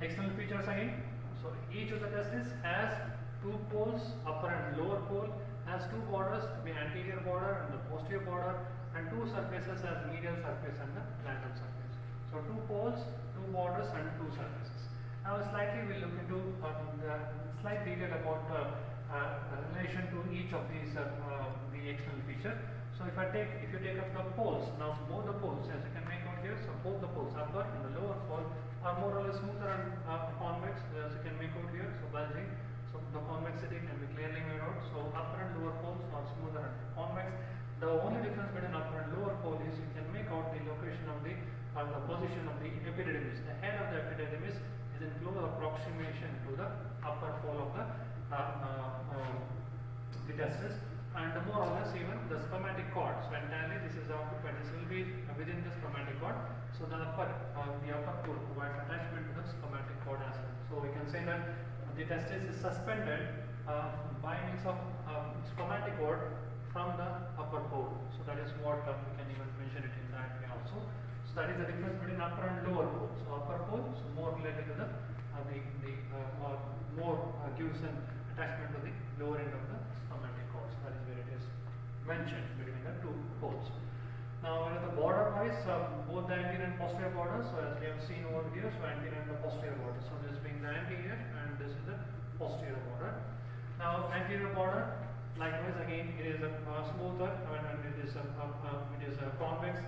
external features again, so each of the testis has two poles, upper and lower pole, has two borders, the anterior border and the posterior border, and two surfaces as medial surface and the lateral surface. So two poles, two borders and two surfaces. Now slightly we'll look into the slight detail about relation to each of these the external feature. So if you take up the poles, now both the poles as you can make out here, so both the poles, upper and the lower pole, are more or less smoother and convex as you can make out here, so bulging. So the convexity can be clearly made out. So upper and lower poles are smoother and convex. The only difference between upper and lower pole is you can make out the location of the position of the epididymis. The head of the epididymis is in close approximation to the upper pole of the testis, and more or less even the spermatic cord. So entirely this is occupied. This will be within the spermatic cord. So the upper pole provides attachment to the spermatic cord as well. So we can say that the testis is suspended by means of spermatic cord from the upper pole. So that is what we can even mention it in that way also. So that is the difference between upper and lower pole. So upper pole, so more related to the more gives an attachment to the lower end of the spermatic cord. So that is where it is mentioned between the two poles. Now when the border wise, both the anterior and posterior border, so as we have seen over here, so anterior and the posterior border. So this being the anterior and this is the posterior border. Now anterior border, likewise again it is smoother and it is convex,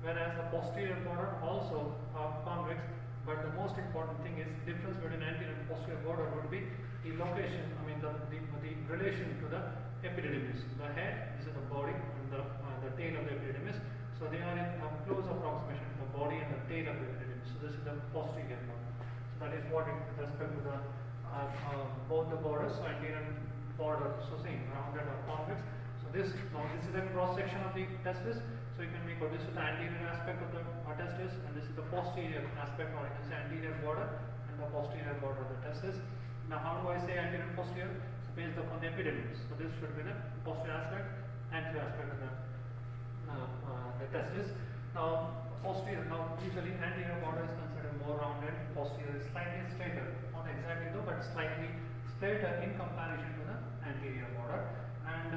whereas the posterior border also convex. But the most important thing is difference between anterior and posterior border would be the location. I mean the relation to the epididymis. The head, this is the body, and the tail of the epididymis. So they are in close approximation to the body and the tail of the epididymis. So this is the posterior border. So that is what with respect to the both the borders, so anterior and border, so same rounded or convex. So this is a cross section of the testis. So you can make out this is the anterior aspect of the testis, and this is the posterior aspect, or you can say anterior border and the posterior border of the testis. Now how do I say anterior and posterior? So based upon the epididymis. So this should be the posterior aspect, anterior aspect of the testis. Now posterior, now usually anterior border is considered more rounded, posterior is slightly straighter, not exactly though, but slightly straighter in comparison to the anterior border, and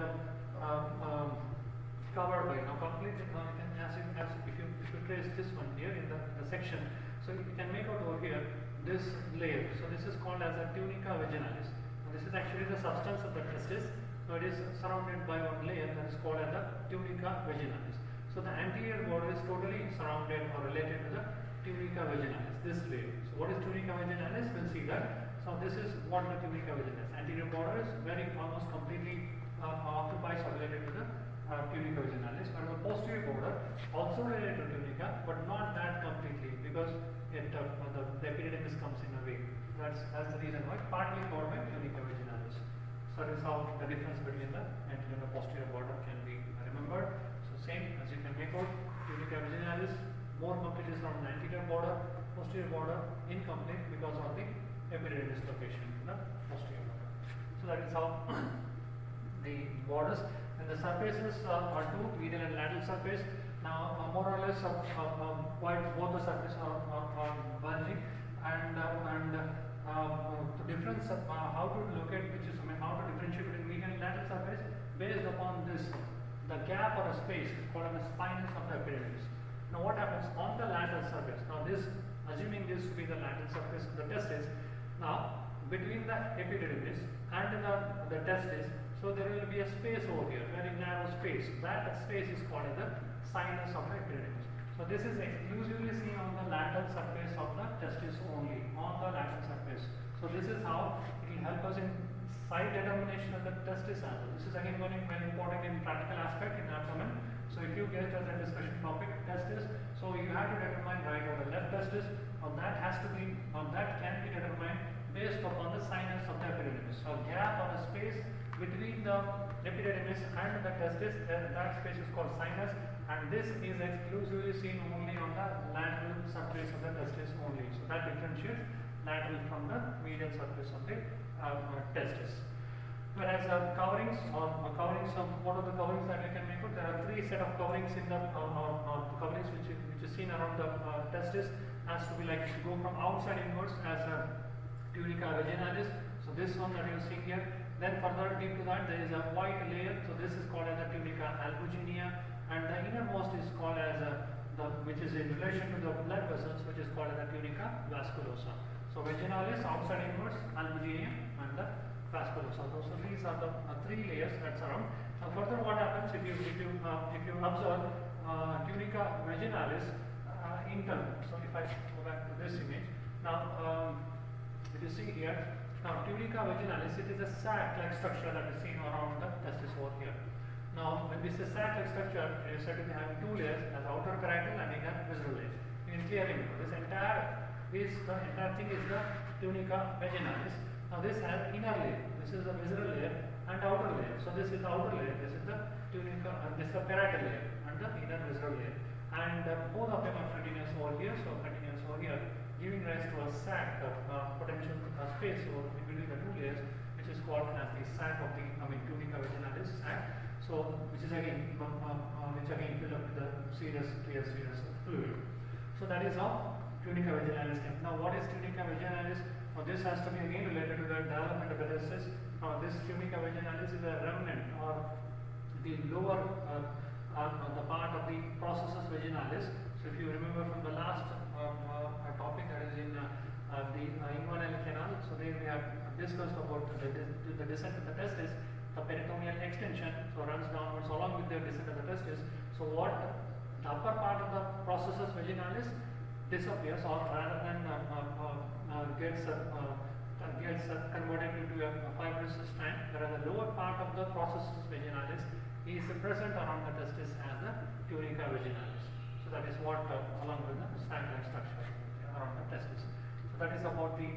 covered by now completely. Now you can if you trace this one here in the section, so you can make out over here this layer. So this is called as a tunica vaginalis. Now this is actually the substance of the testis. So it is surrounded by one layer that is called as the tunica vaginalis. So the anterior border is totally surrounded or related to the tunica vaginalis, this layer. So what is tunica vaginalis? We'll see that. So this is what the tunica vaginalis. Anterior border is very almost completely occupies or related to the tunica vaginalis, and the posterior border also related to tunica, but not that completely, because the epididymis comes in a way. That's the reason why partly covered by tunica vaginalis. So that is how the difference between the anterior and the posterior border can be remembered. So same as you can make out, tunica vaginalis more completely surrounded the anterior border, posterior border incomplete because of the epididymis location in the posterior border. So that is how the borders. And the surfaces are two, medial and lateral surface. Now more or less quite both the surfaces are bulging, and the difference how to locate, which is how to differentiate between medial and lateral surface based upon this, the gap or a space is called the spinous of the epididymis. Now what happens on the lateral surface? Now this, assuming this to be the lateral surface of the testis, now between the epididymis and the testis, so there will be a space over here, very narrow space. That space is called as the sinus of the epididymis. So this is exclusively seen on the lateral surface of the testis only, on the lateral surface. So this is how it will help us in site determination of the testis as well. This is again very important in practical aspect in abdomen. So if you get as a discussion topic testis, so you have to determine right or the left testis, or that has to be, or that can be determined based upon the sinus of the epididymis. So gap or a space between the epididymis and the testis, that space is called sinus, and this is exclusively seen only on the lateral surface of the testis only. So that differentiates lateral from the medial surface of the testis. Whereas coverings what are the coverings that we can make out? There are three set of coverings in the coverings which is seen around the testis. Has to be like to go from outside inwards as a tunica vaginalis. So this one that you are seeing here. Then further deep to that there is a white layer. So this is called as a tunica albuginea, and the innermost is called as which is in relation to the blood vessels, which is called as the tunica vasculosa. So vaginalis outside inwards, albuginea, and the vasculosa. So these are the three layers that surround. Now further, what happens if you observe tunica vaginalis internal. So if I go back to this image, now if you see here, now tunica vaginalis, it is a sac-like structure that is seen around the testis over here. Now when we say sac-like structure, it is said to be having two layers, as outer parietal and inner visceral layer. You can clearly know this entire thing is the tunica vaginalis. Now this has inner layer, this is the visceral layer, and outer layer. So this is the outer layer, this is the tunica, this is the parietal layer, and the inner visceral layer. And both of them are continuous over here, so continuous over here, giving rise to a sac potential space over between the two layers, which is called as the sac of the tunica vaginalis sac. So which again filled up with the serous fluid. So that is how tunica vaginalis came. Now what is tunica vaginalis? Now this has to be again related to the development of the testis. Now this tunica vaginalis is a remnant or the lower the part of the processus vaginalis. So if you remember from the last topic, that is in the inguinal canal, so there we have discussed about the descent of the testis, the peritoneal extension, so runs downwards along with the descent of the testis. So what the upper part of the processus vaginalis disappears, or rather than gets converted into a fibrous strand, whereas the lower part of the processus vaginalis is present around the testis as the tunica vaginalis. So that is what along with the sac-like structure around the testis. So that is about the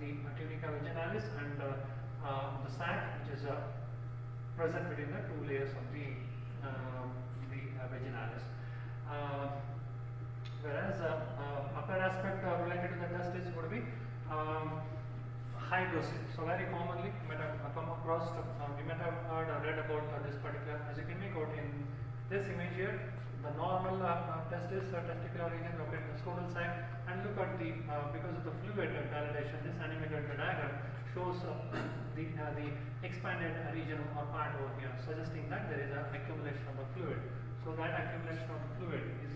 tunica vaginalis and the sac, which is present between the two layers of the vaginalis. Whereas upper aspect related to the testis would be hydrocele. So very commonly you might have come across, you might have heard or read about this particular, as you can make out in this image here, the normal testis, testicular region located in the scrotal sac, and look at the, because of the fluid dilation, this animated diagram shows the expanded region or part over here, suggesting that there is an accumulation of the fluid. So that accumulation of the fluid is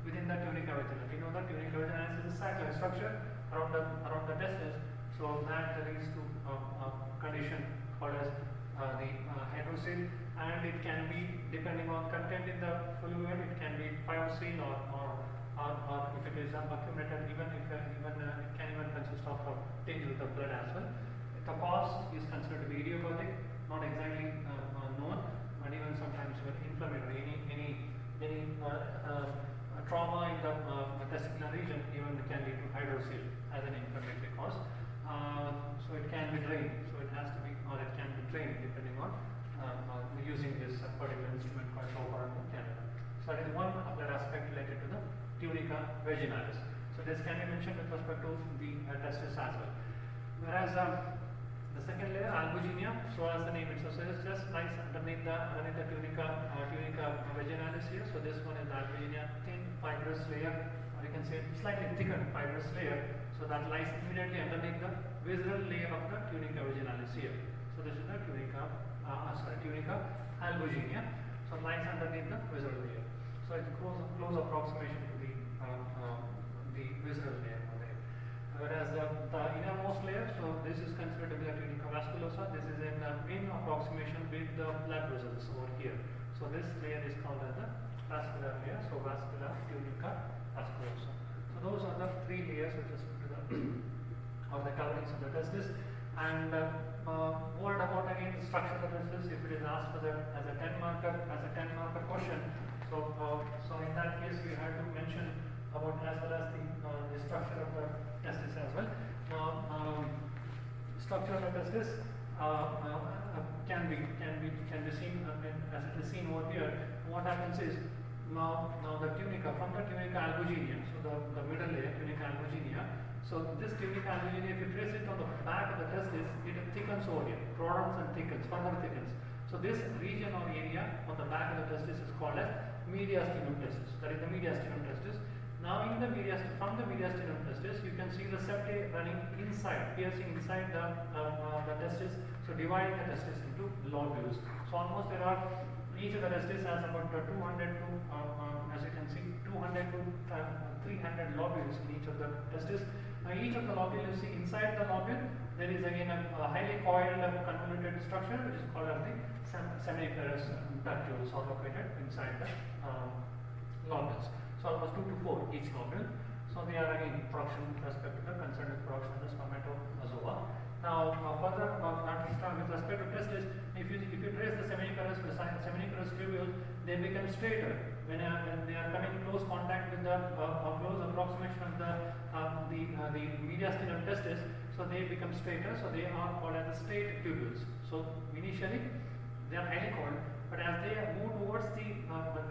within the tunica vaginalis. We know that tunica vaginalis is a sac-like structure around the testis. So that leads to a condition called as the hydrocele, and it can be, depending on content in the fluid, it can be pyocele or if it is accumulated, even it can even consist of tinge with the blood as well. The cause is considered to be idiopathic, not exactly known, and even sometimes inflammatory. Any trauma in the testicular region even can lead to hydrocele as an inflammatory cause. So it can be drained. So it has to be, or it can be drained depending on using this particular instrument called Chopper and Canada. So that is one other aspect related to the tunica vaginalis. So this can be mentioned with respect to the testis as well. Whereas the second layer, albuginea, so as the name itself says, just lies underneath the tunica vaginalis here. So this one is the albuginea, thin fibrous layer, or you can say slightly thicker fibrous layer. So that lies immediately underneath the visceral layer of the tunica vaginalis here. So this is the tunica albuginea. So it lies underneath the visceral layer. So it's close approximation to the visceral layer over there. Whereas the innermost layer, so this is considered to be the tunica vasculosa. This is in approximation with the blood vessels over here. So this layer is called as the vascular layer. So vascular tunica vasculosa. So those are the three layers which is of the coverings of the testis. And what about again the structure of the testis? If it is asked for as a 10 marker question, so in that case we have to mention about as well as the structure of the testis as well. Structure of the testis can be seen as it is seen over here. What happens is now the tunica, from the tunica albuginea, so the middle layer, tunica albuginea. So this tunica alveoli, if you trace it on the back of the testis, it thickens over here, broadens and thickens, further thickens. So this region or area on the back of the testis is called as mediastinum testis. That is the mediastinum testis. Now in the from the mediastinum testis, you can see the septae running inside, piercing inside the testis. So dividing the testis into lobules. So almost there are, each of the testis has about 200 to as you can see 200 to 300 lobules in each of the testis. Now each of the lobule, you see inside the lobule there is again a highly coiled convoluted structure which is called as the seminiferous ductules are located inside the lobules. So almost 2 to 4 each lobule. So they are again production with respect to the concerned production of the spermatozoa. Now further with respect to testis, if you trace the seminiferous tubules, they become straighter when they are coming in close contact with the close approximation of the mediastinum testis. So they become straighter. So they are called as the straight tubules. So initially they are highly coiled, but as they move towards the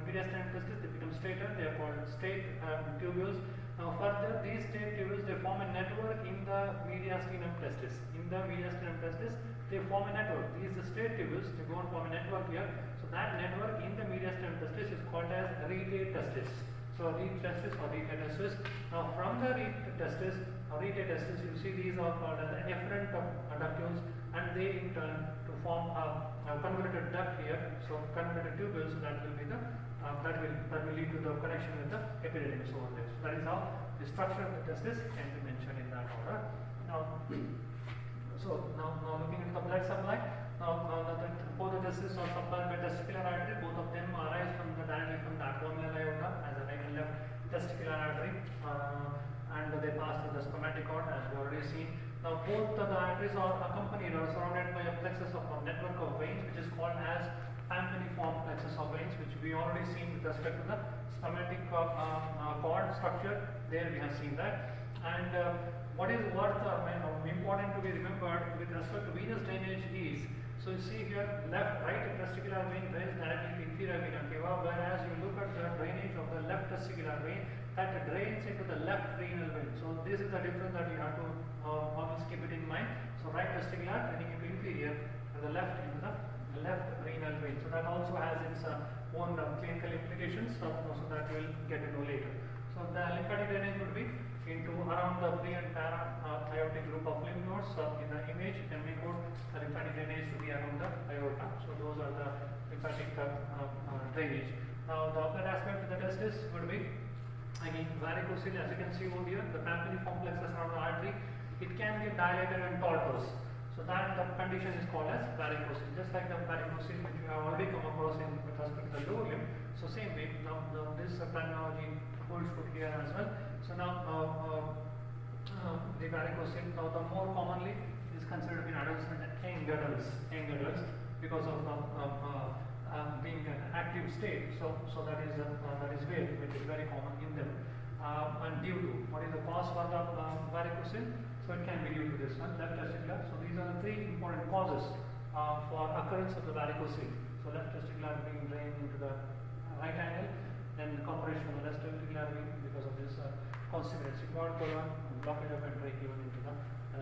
mediastinum testis, they become straighter. They are called straight tubules. Now further, these straight tubules, they form a network in the mediastinum testis. In the mediastinum testis, they form a network. These straight tubules, they go and form a network here. So that network in the mediastinum testis is called as retate testis. So retate testis or retate testis. Now from the retate testis or retate testis, you see these are called as the efferent ductules, and they in turn to form a convoluted duct here. So convoluted tubules, so that will be the that will lead to the connection with the epididymis over there. So that is how the structure of the testis can be mentioned in that order. Now looking into the blood supply. Both the testes are supplied by testicular artery. Both of them arise directly from the abdominal aorta as a right and left testicular artery, and they pass through the spermatic cord, as we already seen. Now both the arteries are accompanied or surrounded by a plexus of a network of veins, which is called as pampiniform plexus of veins, which we already seen with respect to the spermatic cord structure. There we have seen that. And what is important to be remembered with respect to venous drainage is, so you see here right testicular vein drains directly to inferior vena cava, whereas you look at the drainage of the left testicular vein, that drains into the left renal vein. So this is the difference that you have to always keep it in mind. So right testicular draining into inferior, and the left into the left renal vein. So that also has its own clinical implications, so that we will get to know later. So the lymphatic drainage would be into around the pre and para aortic group of lymph nodes. In the image, you can make out the lymphatic drainage to be around the aorta. So those are the lymphatic drainage. Now the other aspect of the testis would be again varicocele. As you can see over here, the pampiniform plexus around the artery, it can get dilated and tortuous. So that the condition is called as varicocele. Just like the varicocele which we have already come across in with respect to the lower limb. So same way, now this terminology holds good here as well. So now the varicocele, now the more commonly is considered in adults and young adults because of being an active state. So that is where which is very common in them. And due to what is the cause for the varicocele? So it can be due to this one, left testicular. So these are the three important causes for occurrence of the varicocele. So left testicular being drained into the right angle, then compression of the left testicular vein because of this constipated sigmoid colon, blockage of entry given into the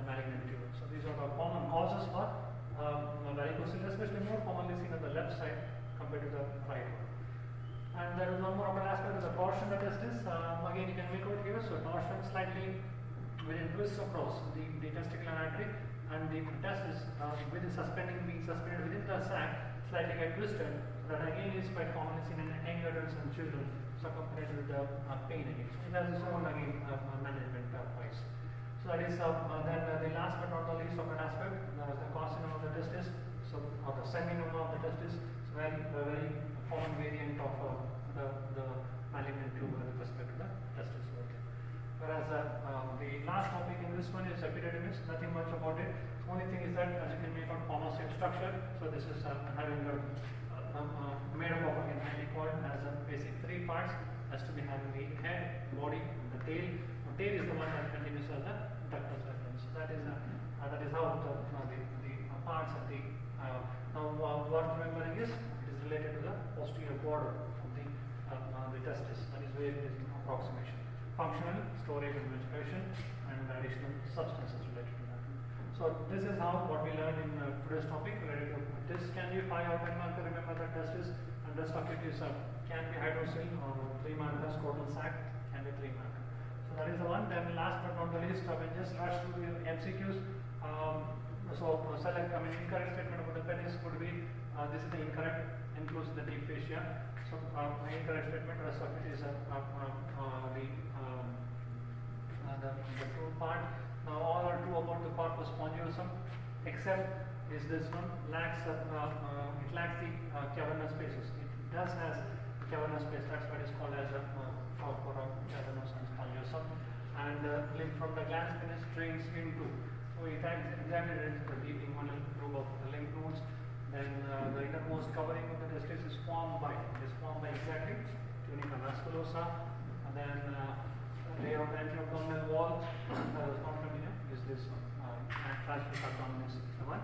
malignant tumor. So these are the common causes for varicocele, especially more commonly seen on the left side compared to the right one. And there is one more aspect of the torsion of the testis. Again, you can make out here. So torsion slightly within twists across the testicular artery, and the testis being suspended within the sac slightly get twisted. That again is quite commonly seen in young adults and children, so accompanied with the pain again. So it has its own again management wise. So that is then the last but not the least of an aspect, that is the carcinoma of the testis. So or the seminoma of the testis. So very common variant of the malignant tumor with respect to the testis. Whereas the last topic in this one is epididymis, nothing much about it. The only thing is that as you can make out formosaur structure, so this is having made up of again highly coiled, has basic three parts, has to be having the head, body, and the tail. The tail is the one that continues as the ductus referens. So that is how the parts of the now what remembering is it is related to the posterior border of the testis. That is where it is in approximation. Functional, storage and ventilation, and the additional substances related to that. So this is how what we learned in today's topic related to this can be 5 or 10 marker. Remember that test is, and rest of it is can be hydrocele or 3 markers, total sac can be 3 marker. So that is the one. Then last but not the least, I will just rush through the MCQs. Select, incorrect statement about the penis would be this is the incorrect, includes the deep fascia. So incorrect statement, rest of it is the true part. Now all are true about the corpus spongiosum, except is this one lacks it lacks the cavernous spaces. It does has cavernous space. That's what is called as a cavernous and spongiosum. And lymph from the glans penis drains into. So it exactly drains the deep inguinal groove of the lymph nodes. Then the innermost covering of the testis is formed by exactly tunica vasculosa, and then layer of the anteroabdominal wall that is not familiar is this one, transverse abdominis one.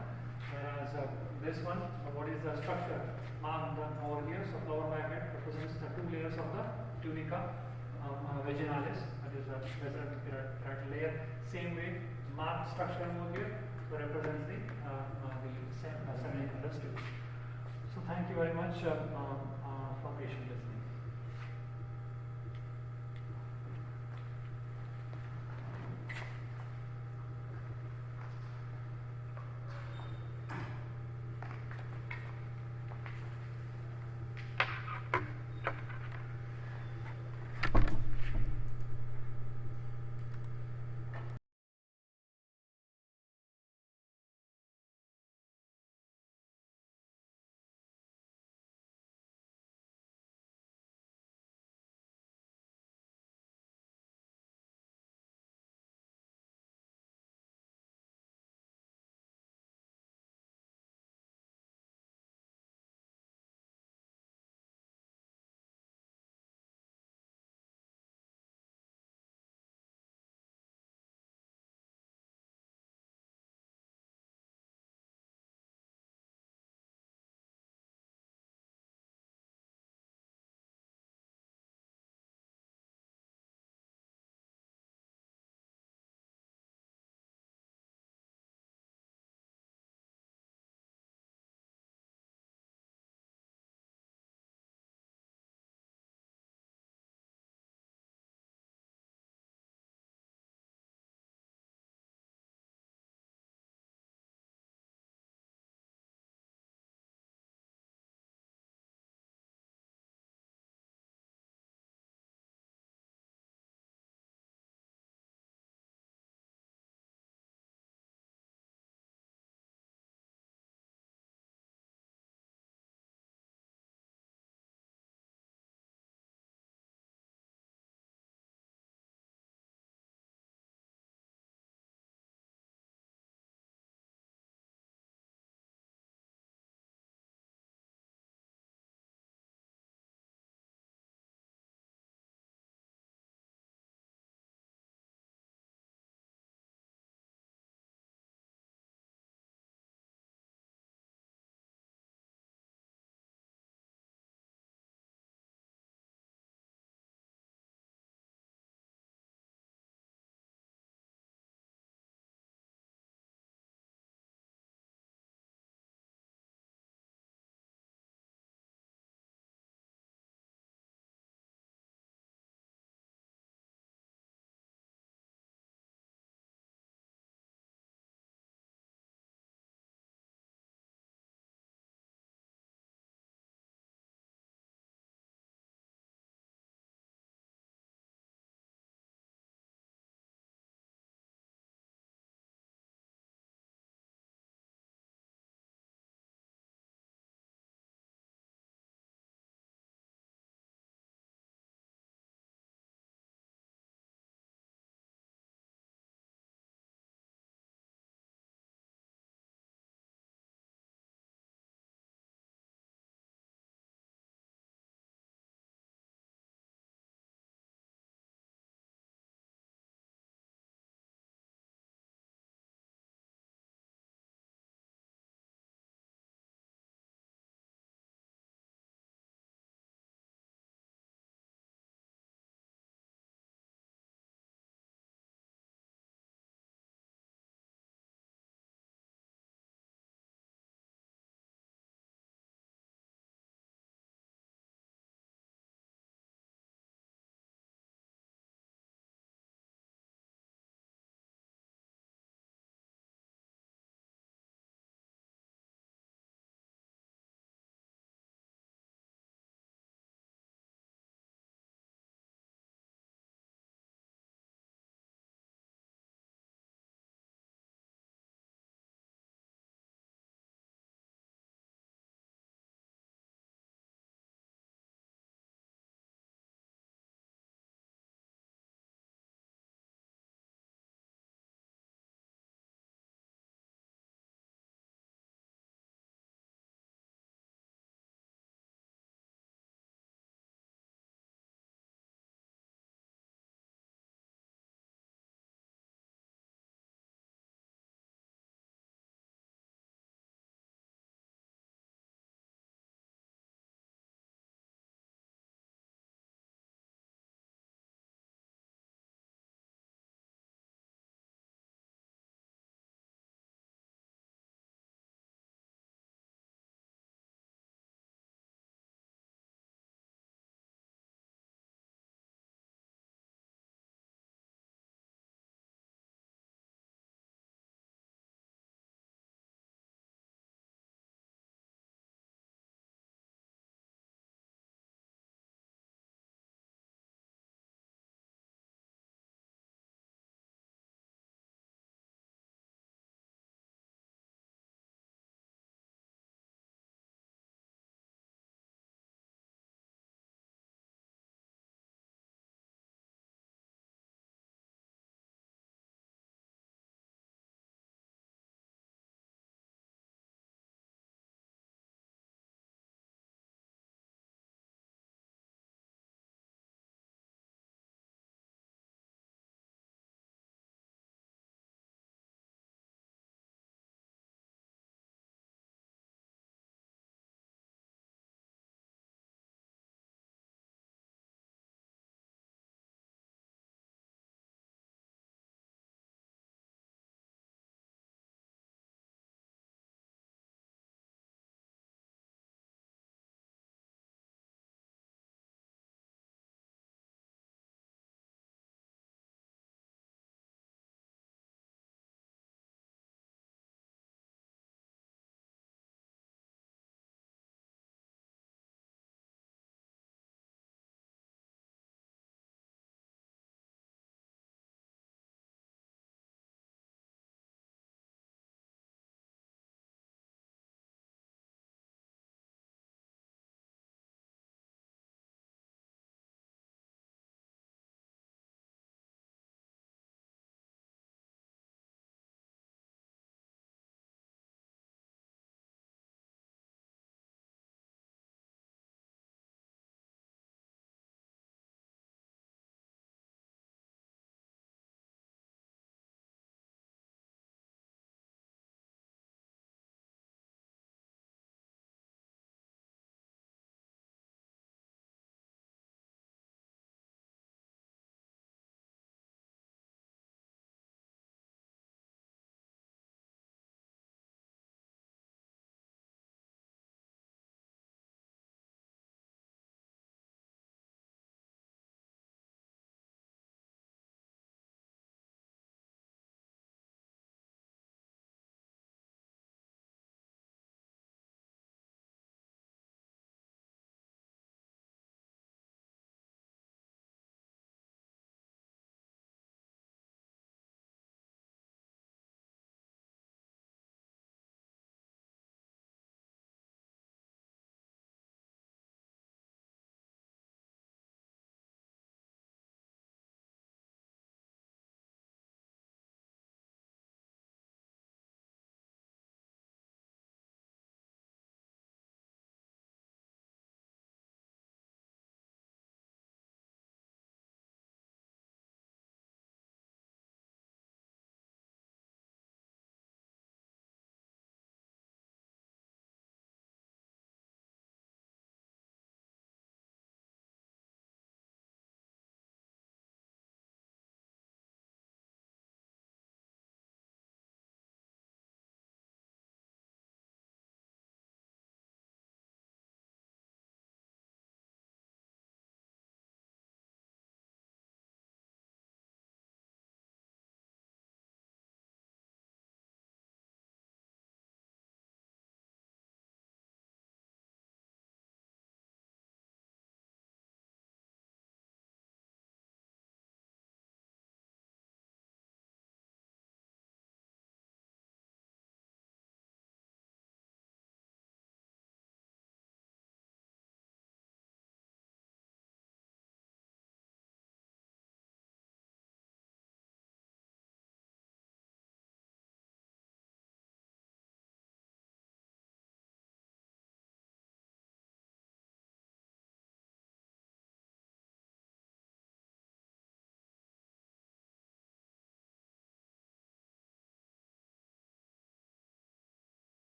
Whereas this one, what is the structure marked over here? So flower by head represents the 2 layers of the tunica vaginalis, that is a basal layer. Same way, marked structure over here represents the seminiferous tube. So thank you very much for patient listening.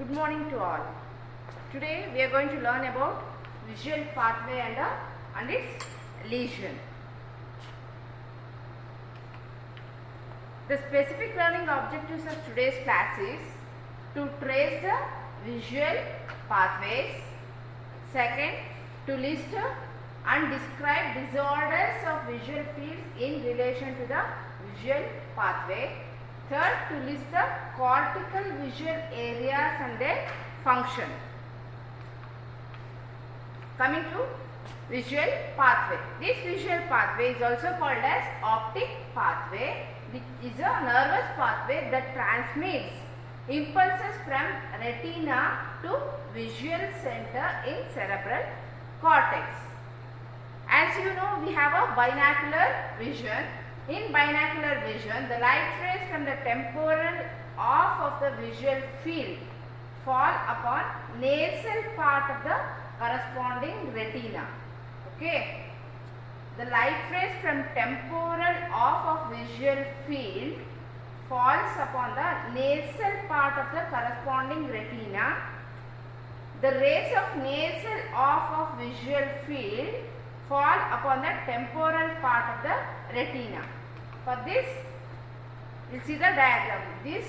Good morning to all. Today we are going to learn about visual pathway and its lesion. The specific learning objectives of today's class is to trace the visual pathways. Second, to list and describe disorders of visual fields in relation to the visual pathway. Third, to list the cortical visual areas and their function. Coming to visual pathway. This visual pathway is also called as optic pathway. It is a nervous pathway that transmits impulses from retina to visual center in cerebral cortex. As you know, we have a binocular vision. In binocular vision, the light rays from the temporal off of the visual field fall upon nasal part of the corresponding retina. Okay. The light rays from temporal off of visual field falls upon the nasal part of the corresponding retina. The rays of nasal off of visual field fall upon the temporal part of the retina. For this, you will see the diagram. This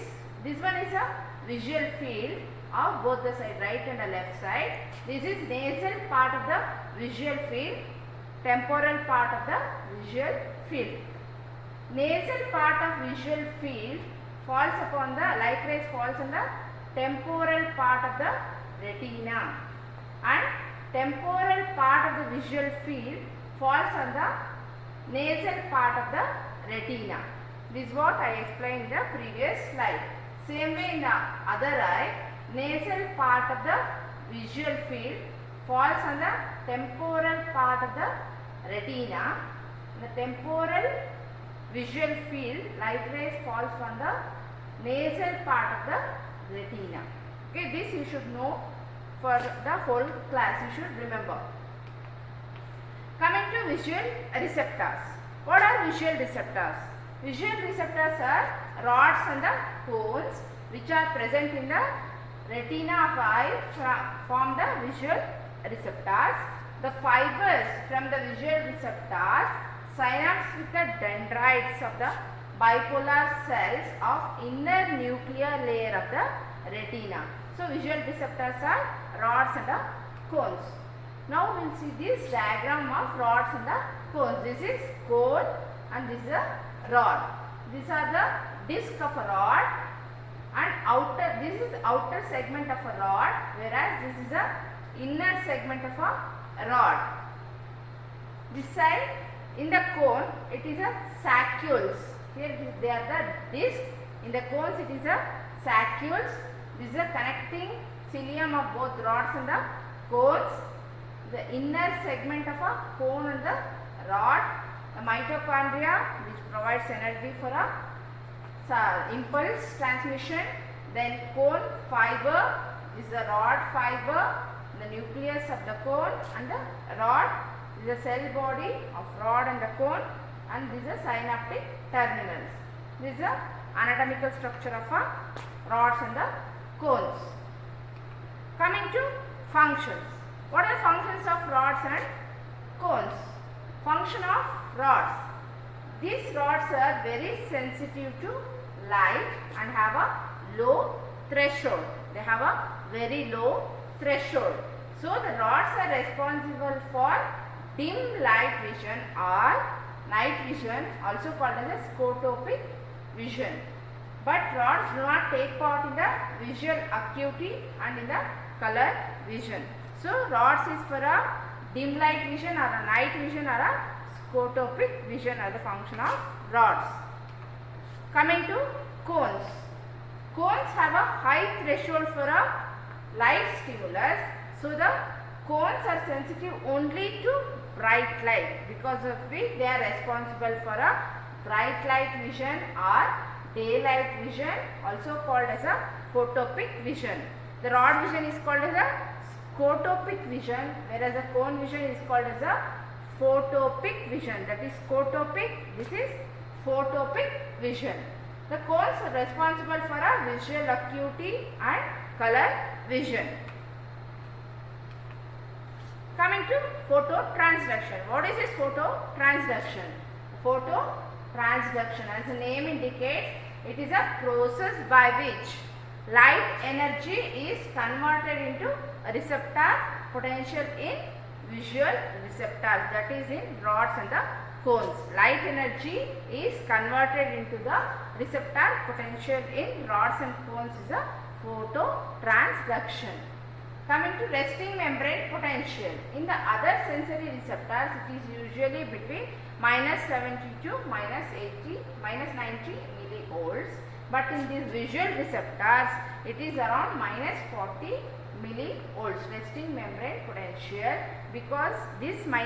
one is a visual field of both the side, right and the left side. This is nasal part of the visual field, temporal part of the visual field. Nasal part of visual field falls upon the light rays falls on the temporal part of the retina, and temporal part of the visual field falls on the nasal part of the retina. This is what I explained in the previous slide. Same way in the other eye, nasal part of the visual field falls on the temporal part of the retina. The temporal visual field light rays falls on the nasal part of the retina. Okay, this you should know for the whole class, you should remember. Coming to visual receptors. What are visual receptors? Visual receptors are rods and the cones which are present in the retina of eye form the visual receptors. The fibers from the visual receptors synapse with the dendrites of the bipolar cells of inner nuclear layer of the retina. So, visual receptors are rods and the cones. Now, we will see this diagram of rods and the cones. This is cone and this is a rod. These are the disc of a rod and this is outer segment of a rod, whereas this is a inner segment of a rod. This side in the cone it is a saccules. Here they are the disc. In the cones it is a saccules. This is a connecting cilium of both rods and the cones. The inner segment of a cone and the rod. The mitochondria which provides energy for a impulse transmission. Then cone fiber is the rod fiber. The nucleus of the cone and the rod. This is the cell body of rod and the cone, and these are synaptic terminals. This is the anatomical structure of rods and the cones. Coming to functions. What are the functions of rods and cones? Function of rods. These rods are very sensitive to light and have a low threshold. They have a very low threshold. So, the rods are responsible for dim light vision or night vision, also called as a scotopic vision. But rods do not take part in the visual acuity and in the color vision. So, rods is for a dim light vision or a night vision or a scotopic vision are the function of rods. Coming to cones. Cones have a high threshold for a light stimulus. So, the cones are sensitive only to bright light, because of which they are responsible for a bright light vision or daylight vision, also called as a photopic vision. The rod vision is called as a scotopic vision, whereas the cone vision is called as a photopic vision. That is scotopic, this is photopic vision. The cones are responsible for a visual acuity and color vision. Coming to phototransduction. What is this phototransduction? Phototransduction, as the name indicates, it is a process by which light energy is converted into a receptor potential in visual receptors, that is in rods and the cones. Light energy is converted into the receptor potential in rods and cones is a phototransduction. Coming to resting membrane potential. In the other sensory receptors, it is usually between -70 to -90 millivolts. But in these visual receptors, it is around -40 millivolts resting membrane potential, because this